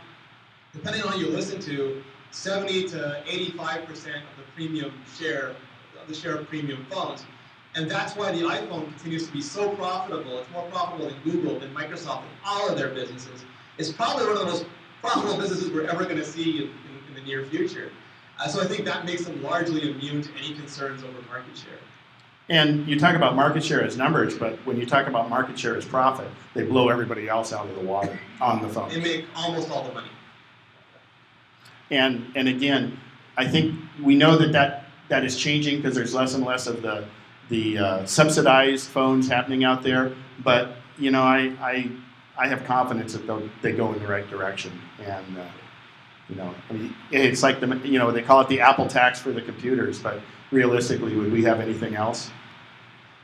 depending on who you listen to, 70 to 85% of the premium share, the share of premium phones. And that's why the iPhone continues to be so profitable. It's more profitable than Google, than Microsoft, and all of their businesses. It's probably one of the most profitable businesses we're ever going to see in the near future. So I think that makes them largely immune to any concerns over market share. And you talk about market share as numbers, but when you talk about market share as profit, they blow everybody else out of the water on the phone. They make almost all the money. And again, I think we know that is changing because there's less and less of the subsidized phones happening out there. But you know, I have confidence that they go in the right direction. And you know, I mean, it's like they call it the Apple tax for the computers, but realistically, would we have anything else?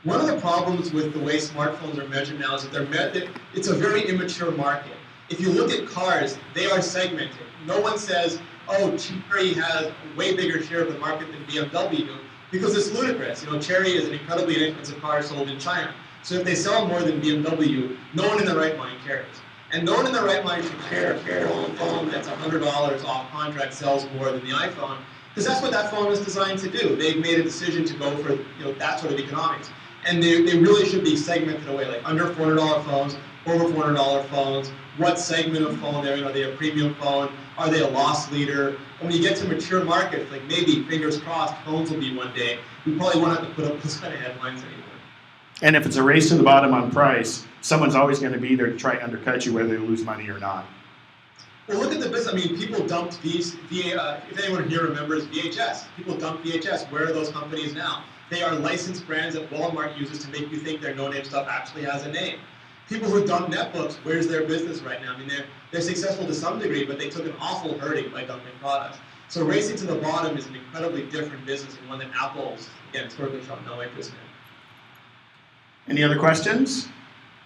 One of the problems with the way smartphones are measured now is that it's a very immature market. If you look at cars, they are segmented. No one says, oh, Chery has a way bigger share of the market than BMW, because it's ludicrous. You know, Chery is an incredibly inexpensive car sold in China. So if they sell more than BMW, no one in their right mind cares. And no one in their right mind should care if your phone that's $100 off contract sells more than the iPhone, because that's what that phone is designed to do. They've made a decision to go for that sort of economics. And they really should be segmented away, like under $400 phones, over $400 phones, what segment of phone they're in. Are they a premium phone? Are they a loss leader? And when you get to mature markets, like maybe, fingers crossed, phones will be one day, we probably won't have to put up those kind of headlines anymore. And if it's a race to the bottom on price, someone's always going to be there to try to undercut you whether they lose money or not. Well, look at the business. I mean, people dumped if anyone here remembers VHS, people dumped VHS. Where are those companies now? They are licensed brands that Walmart uses to make you think their no-name stuff actually has a name. People who dump netbooks, where's their business right now? I mean, they're successful to some degree, but they took an awful hurting by dumping products. So racing to the bottom is an incredibly different business and one that Apple's, again, historically shown no interest in. Any other questions?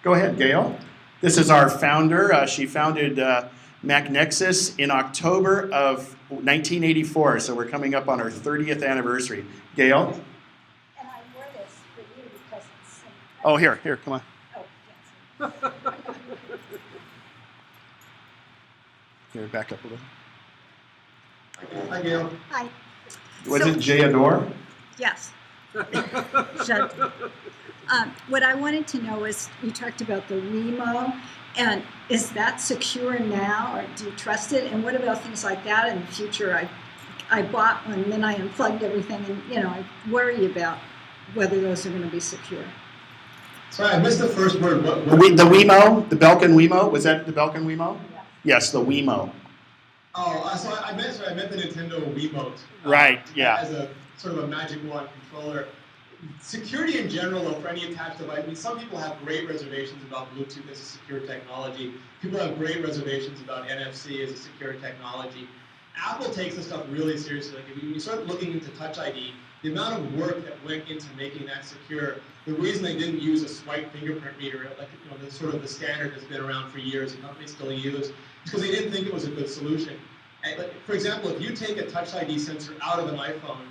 Go ahead, Gail. This is our founder. She founded MacNexus in October of 1984, so we're coming up on our 30th anniversary. Gail? And I wore this for you because it's... Oh, here, come on. Oh, yes. Here, back up a little. Hi, Gail. Hi. Was So- it Jay Adore? Yes. What I wanted to know is, you talked about the Wemo, and is that secure now, or do you trust it? And what about things like that in the future? I bought one, and then I unplugged everything, and I worry about whether those are going to be secure. Sorry, I missed the first word. What? The Wemo, the Belkin Wemo. Was that the Belkin Wemo? Yes, the Wemo. Oh, so I meant the Nintendo Wiimote. Right, yeah. As a sort of a magic wand controller. Security in general, though, for any attached device, I mean, some people have great reservations about Bluetooth as a secure technology. People have great reservations about NFC as a secure technology. Apple takes this stuff really seriously. Like, when you start looking into Touch ID, the amount of work that went into making that secure, the reason they didn't use a swipe fingerprint reader, like the sort of the standard that's been around for years and companies still use, is because they didn't think it was a good solution. And, like, for example, if you take a Touch ID sensor out of an iPhone,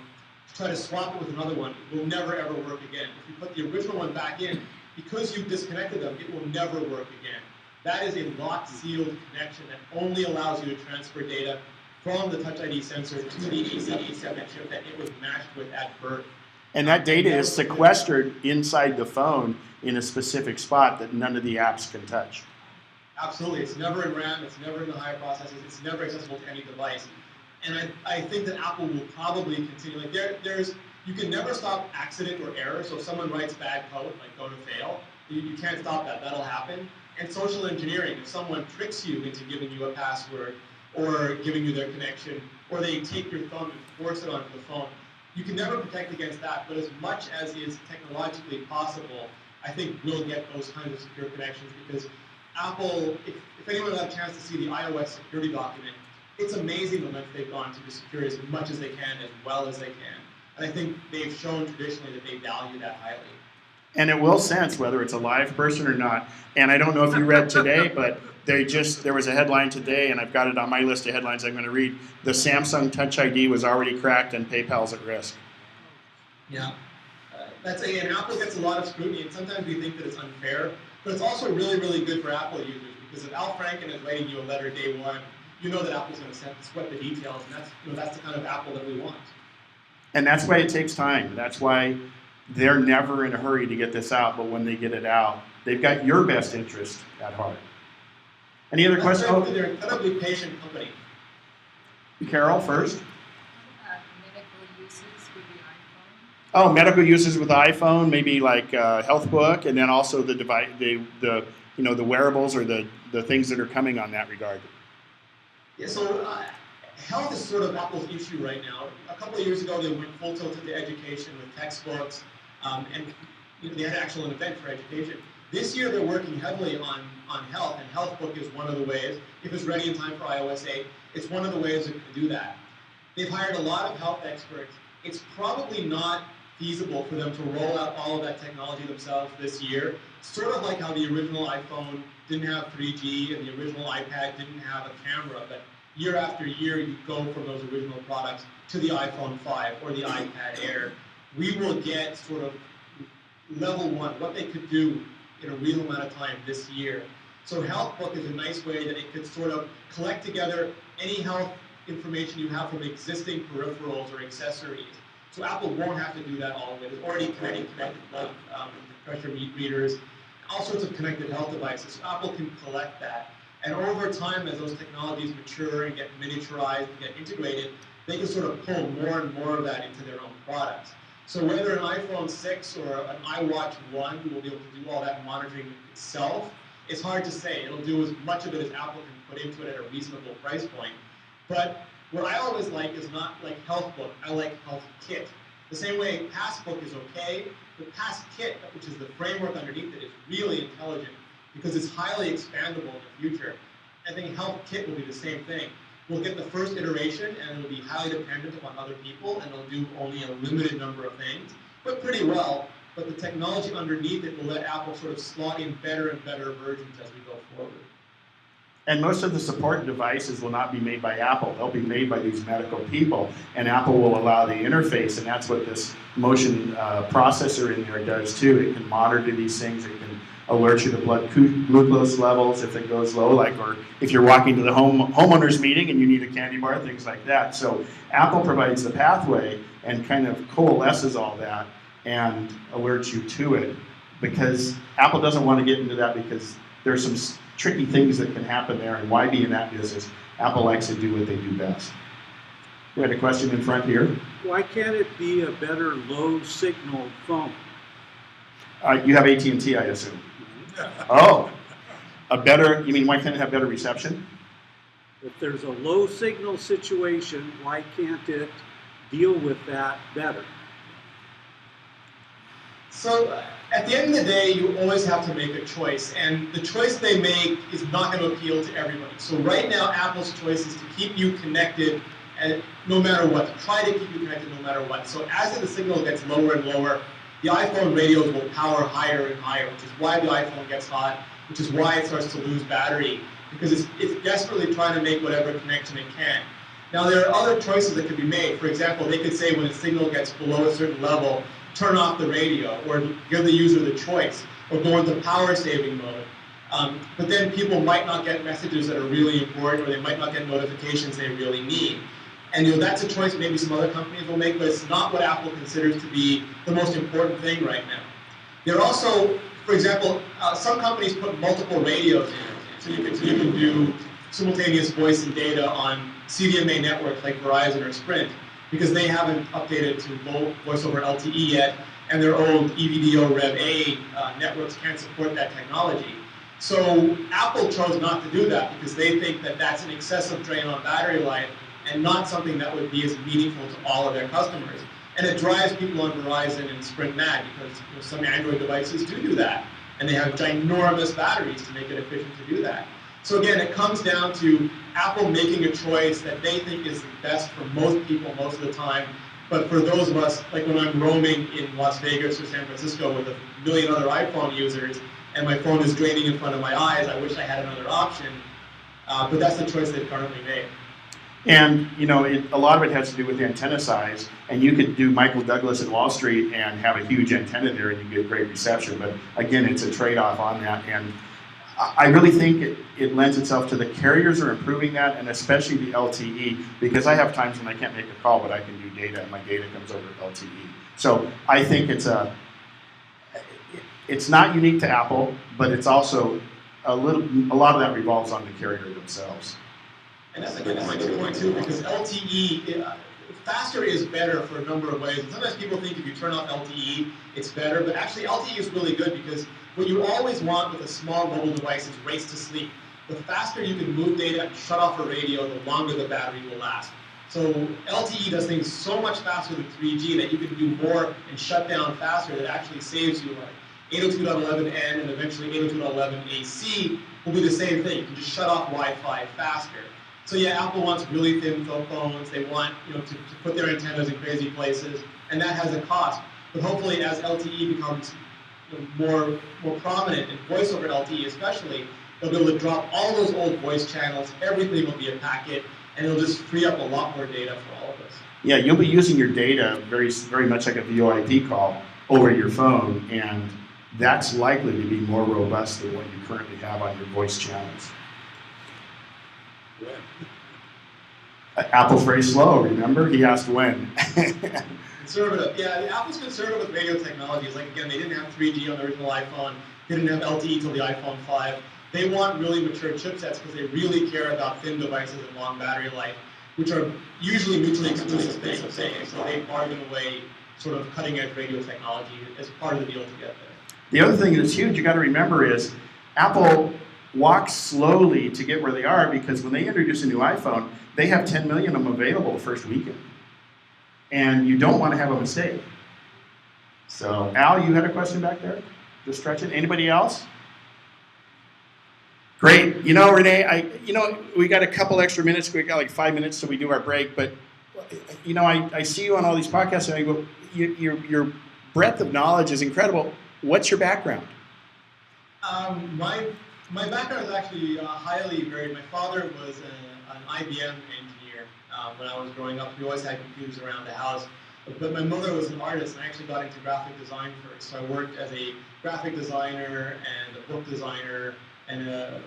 try to swap it with another one, it will never ever work again. If you put the original one back in, because you've disconnected them, it will never work again. That is a locked, sealed connection that only allows you to transfer data from the Touch ID sensor to the A7 chip that it was matched with at birth. And that data is sequestered inside the phone in a specific spot that none of the apps can touch. Absolutely. It's never in RAM, it's never in the higher processors, it's never accessible to any device. And I think that Apple will probably continue. Like you can never stop accident or error. So if someone writes bad code, like go to fail, you can't stop that. That'll happen. And social engineering, if someone tricks you into giving you a password or giving you their connection, or they take your thumb and force it onto the phone, you can never protect against that. But as much as is technologically possible, I think we'll get those kinds of secure connections, because Apple, if anyone had a chance to see the iOS security document, it's amazing the length they've gone to secure as much as they can, as well as they can. And I think they've shown traditionally that they value that highly. And it will sense whether it's a live person or not. And I don't know if you read today, but there was a headline today, and I've got it on my list of headlines I'm going to read. The Samsung Touch ID was already cracked and PayPal's at risk. Yeah. And Apple gets a lot of scrutiny, and sometimes we think that it's unfair, but it's also really, really good for Apple users, because if Al Franken is writing you a letter day one, you know that Apple's going to sweat the details, and that's the kind of Apple that we want. And that's why it takes time. That's why they're never in a hurry to get this out, but when they get it out, they've got your best interest at heart. Any other questions? Oh, they're an incredibly patient company. Carol first. Medical uses with the iPhone. Oh, medical uses with the iPhone, maybe like Health Book, and then also the device, the wearables or the things that are coming on that regard. Yeah, so health is sort of Apple's issue right now. A couple of years ago, they went full tilt into education with textbooks, and they had actually an event for education. This year, they're working heavily on health, and Health Book is one of the ways. If it's ready in time for iOS 8, it's one of the ways it can do that. They've hired a lot of health experts. It's probably not feasible for them to roll out all of that technology themselves this year, sort of like how the original iPhone didn't have 3G and the original iPad didn't have a camera, but year after year you go from those original products to the iPhone 5 or the iPad Air. We will get sort of level one, what they could do in a real amount of time this year. So Health Book is a nice way that it could sort of collect together any health information you have from existing peripherals or accessories. So Apple won't have to do that all of it. It's already connected blood pressure readers, all sorts of connected health devices. So Apple can collect that. And over time, as those technologies mature and get miniaturized and get integrated, they can sort of pull more and more of that into their own products. So whether an iPhone 6 or an iWatch 1 will be able to do all that monitoring itself, it's hard to say. It'll do as much of it as Apple can put into it at a reasonable price point. But what I always like is not like Health Book, I like Health Kit. The same way Passbook is okay, but Pass Kit, which is the framework underneath it, is really intelligent because it's highly expandable in the future. I think Health Kit will be the same thing. We'll get the first iteration and it'll be highly dependent upon other people and it'll do only a limited number of things, but pretty well. But the technology underneath it will let Apple sort of slot in better and better versions as we go forward. And most of the support devices will not be made by Apple. They'll be made by these medical people, and Apple will allow the interface, and that's what this motion processor in there does too. It can monitor these things. It can alert you to blood glucose levels if it goes low, like, or if you're walking to the homeowners meeting and you need a candy bar, things like that. So Apple provides the pathway and kind of coalesces all that and alerts you to it, because Apple doesn't want to get into that, because there's some tricky things that can happen there, and why be in that business? Apple likes to do what they do best. We had a question in front here. Why can't it be a better low signal phone? You have AT&T, I assume. Oh, you mean why can't it have better reception? If there's a low signal situation, why can't it deal with that better? So at the end of the day, you always have to make a choice, and the choice they make is not going to appeal to everybody. So right now, Apple's choice is to keep you connected, and no matter what, to try to keep you connected no matter what. So as the signal gets lower and lower, the iPhone radios will power higher and higher, which is why the iPhone gets hot, which is why it starts to lose battery, because it's desperately trying to make whatever connection it can. Now, there are other choices that could be made. For example, they could say when a signal gets below a certain level, turn off the radio, or give the user the choice, or go into power saving mode. But then people might not get messages that are really important, or they might not get notifications they really need. And that's a choice maybe some other companies will make, but it's not what Apple considers to be the most important thing right now. They're also, for example, some companies put multiple radios in, so you can do simultaneous voice and data on CDMA networks like Verizon or Sprint, because they haven't updated to voice over LTE yet, and their old EVDO Rev A networks can't support that technology. So Apple chose not to do that because they think that that's an excessive drain on battery life and not something that would be as meaningful to all of their customers. And it drives people on Verizon and Sprint mad, because some Android devices do that, and they have ginormous batteries to make it efficient to do that. So again, it comes down to Apple making a choice that they think is the best for most people most of the time. But for those of us, like when I'm roaming in Las Vegas or San Francisco with a million other iPhone users, and my phone is draining in front of my eyes, I wish I had another option. But that's the choice they've currently made. And a lot of it has to do with antenna size, and you could do Michael Douglas at Wall Street and have a huge antenna there and you get great reception, but again, it's a trade-off on that, and I really think it lends itself to the carriers are improving that, and especially the LTE, because I have times when I can't make a call, but I can do data, and my data comes over LTE. So I think it's not unique to Apple, but it's also a lot of that revolves on the carrier themselves. And that's a good point too, because LTE, faster is better for a number of ways. And sometimes people think if you turn off LTE, it's better, but actually LTE is really good, because what you always want with a small mobile device is race to sleep. The faster you can move data and shut off a radio, the longer the battery will last. So LTE does things so much faster than 3G that you can do more and shut down faster. That actually saves you, like 802.11n and eventually 802.11ac will be the same thing. You can just shut off Wi-Fi faster. So yeah, Apple wants really thin phones. They want to put their antennas in crazy places, and that has a cost. But hopefully, as LTE becomes more prominent, and voice over LTE especially, they'll be able to drop all those old voice channels. Everything will be a packet, and it'll just free up a lot more data for all of us. Yeah, you'll be using your data very much like a VoIP call over your phone, and that's likely to be more robust than what you currently have on your voice channels. Apple's very slow, remember? He asked when. Conservative. Yeah, Apple's conservative with radio technologies. Like, again, they didn't have 3G on the original iPhone. They didn't have LTE till the iPhone 5. They want really mature chipsets because they really care about thin devices and long battery life, which are usually mutually exclusive things. So they bargain away sort of cutting-edge radio technology as part of the deal to get there. The other thing that's huge you got to remember is Apple walk slowly to get where they are, because when they introduce a new iPhone, they have 10 million of them available the first weekend. And you don't want to have a mistake. So, Al, you had a question back there? Just stretch it. Anybody else? Great. Renee, we got a couple extra minutes. We got like 5 minutes till we do our break. But, I see you on all these podcasts, and I go, your breadth of knowledge is incredible. What's your background? My background is actually highly varied. My father was an IBM engineer when I was growing up. We always had computers around the house. But my mother was an artist, and I actually got into graphic design first. So I worked as a graphic designer and a book designer and a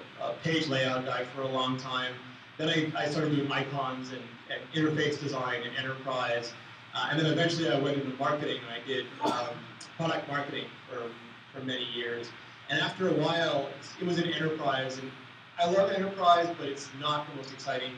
page layout guy for a long time. Then I started doing icons and interface design and enterprise. And then eventually I went into marketing, and I did product marketing for many years. And after a while, it was an enterprise. And I love enterprise, but it's not the most exciting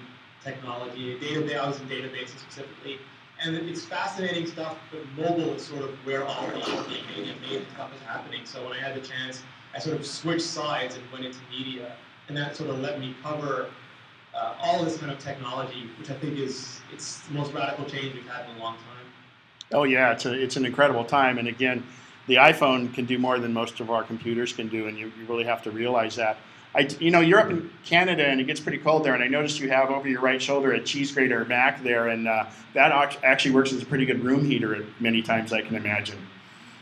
technology. I was in databases specifically. And it's fascinating stuff, but mobile is sort of where all the amazing stuff is happening. So when I had the chance, I sort of switched sides and went into media. And that sort of let me cover all this kind of technology, which I think it's the most radical change we've had in a long time. Oh yeah, it's an incredible time. And again, the iPhone can do more than most of our computers can do, and you really have to realize that. You're up in Canada and it gets pretty cold there, and I noticed you have over your right shoulder a cheese grater Mac there, and that actually works as a pretty good room heater at many times, I can imagine.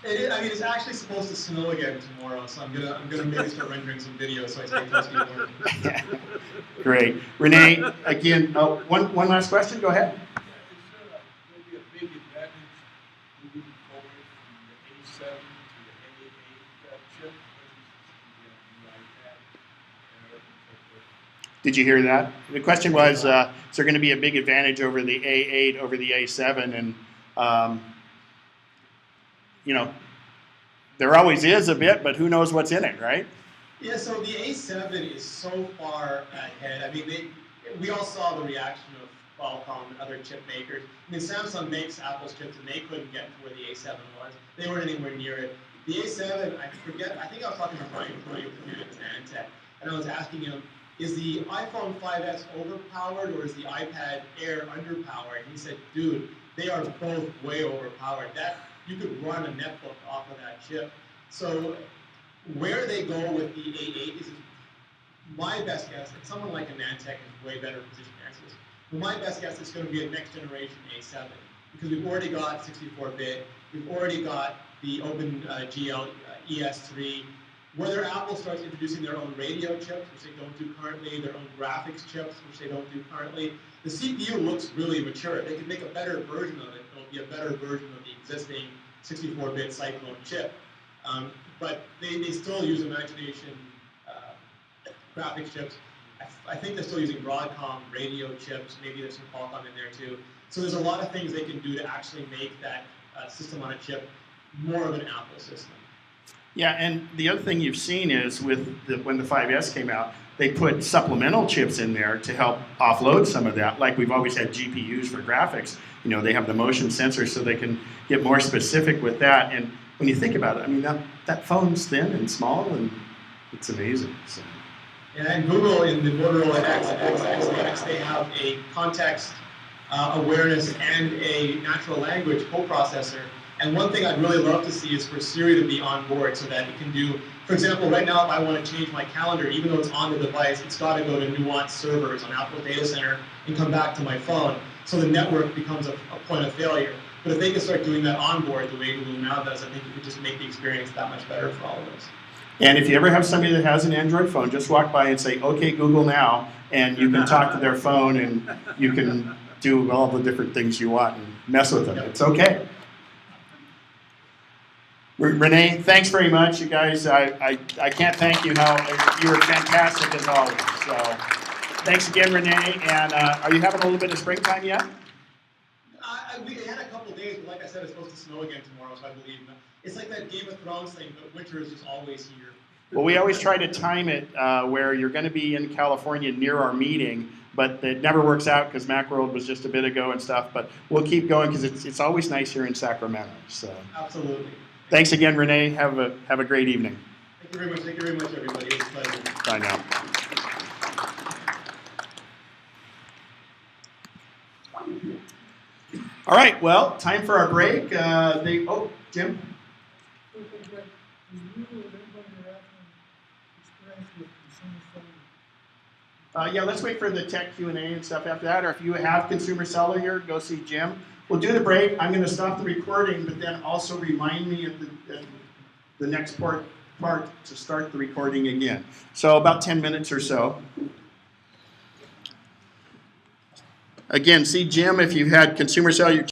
It's actually supposed to snow again tomorrow, so I'm gonna maybe start rendering some videos so I stay close to the water. Great, Renee. Again, one last question. Go ahead. Is there maybe a big advantage moving forward from the A7 to the A8 chip? Did you hear that? The question was, is there going to be a big advantage over the A8 over the A7? And, there always is a bit, but who knows what's in it, right? Yeah, so the A7 is so far ahead. I mean, we all saw the reaction of Qualcomm and other chip makers. I mean, Samsung makes Apple's chips, and they couldn't get to where the A7 was. They weren't anywhere near it. The A7, I think I was talking to Brian from Nantech, and I was asking him, is the iPhone 5S overpowered or is the iPad Air underpowered? And he said, dude, they are both way overpowered. You could run a netbook off of that chip. So where they go with the A8 is my best guess. And someone like a Nantech is way better positioned to answer this. But my best guess is going to be a next generation A7 because we've already got 64-bit. We've already got the OpenGL ES3. Whether Apple starts introducing their own radio chips, which they don't do currently, their own graphics chips, which they don't do currently, the CPU looks really mature. They can make a better version of it. It'll be a better version of the existing 64-bit Cyclone chip. But they still use Imagination graphics chips. I think they're still using Broadcom radio chips. Maybe there's some Qualcomm in there too. So there's a lot of things they can do to actually make that system on a chip more of an Apple system. Yeah, and the other thing you've seen is when the 5S came out, they put supplemental chips in there to help offload some of that. Like we've always had GPUs for graphics. They have the motion sensor so they can get more specific with that. And when you think about it, I mean, that phone's thin and small, and it's amazing. So. And Google in the Motorola X, they have a context awareness and a natural language coprocessor. And one thing I'd really love to see is for Siri to be on board so that it can do, for example, right now if I want to change my calendar, even though it's on the device, it's got to go to nuanced servers on Apple Data Center and come back to my phone. So the network becomes a point of failure. But if they can start doing that on board the way Google now does, I think it could just make the experience that much better for all of us. And if you ever have somebody that has an Android phone, just walk by and say, okay, Google now, and you can talk to their phone and you can do all the different things you want and mess with them. It's okay. Renee, thanks very much, you guys. I can't thank you. You were fantastic as always. So thanks again, Renee. And are you having a little bit of springtime yet? We had a couple days, but like I said, it's supposed to snow again tomorrow, so I believe it's like that Game of Thrones thing, but winter is just always here. Well, we always try to time it where you're going to be in California near our meeting, but it never works out because Macworld was just a bit ago and stuff. But we'll keep going because it's always nice here in Sacramento. So absolutely. Thanks again, Renee. Have a great evening. Thank you very much. Thank you very much, everybody. It was a pleasure. Bye now. All right. Well, time for our break. Jim. Yeah, let's wait for the tech Q&A and stuff after that. Or if you have Consumer Seller here, go see Jim. We'll do the break. I'm going to stop the recording, but then also remind me at the next part to start the recording again. So about 10 minutes or so. Again, see Jim if you've had Consumer Seller.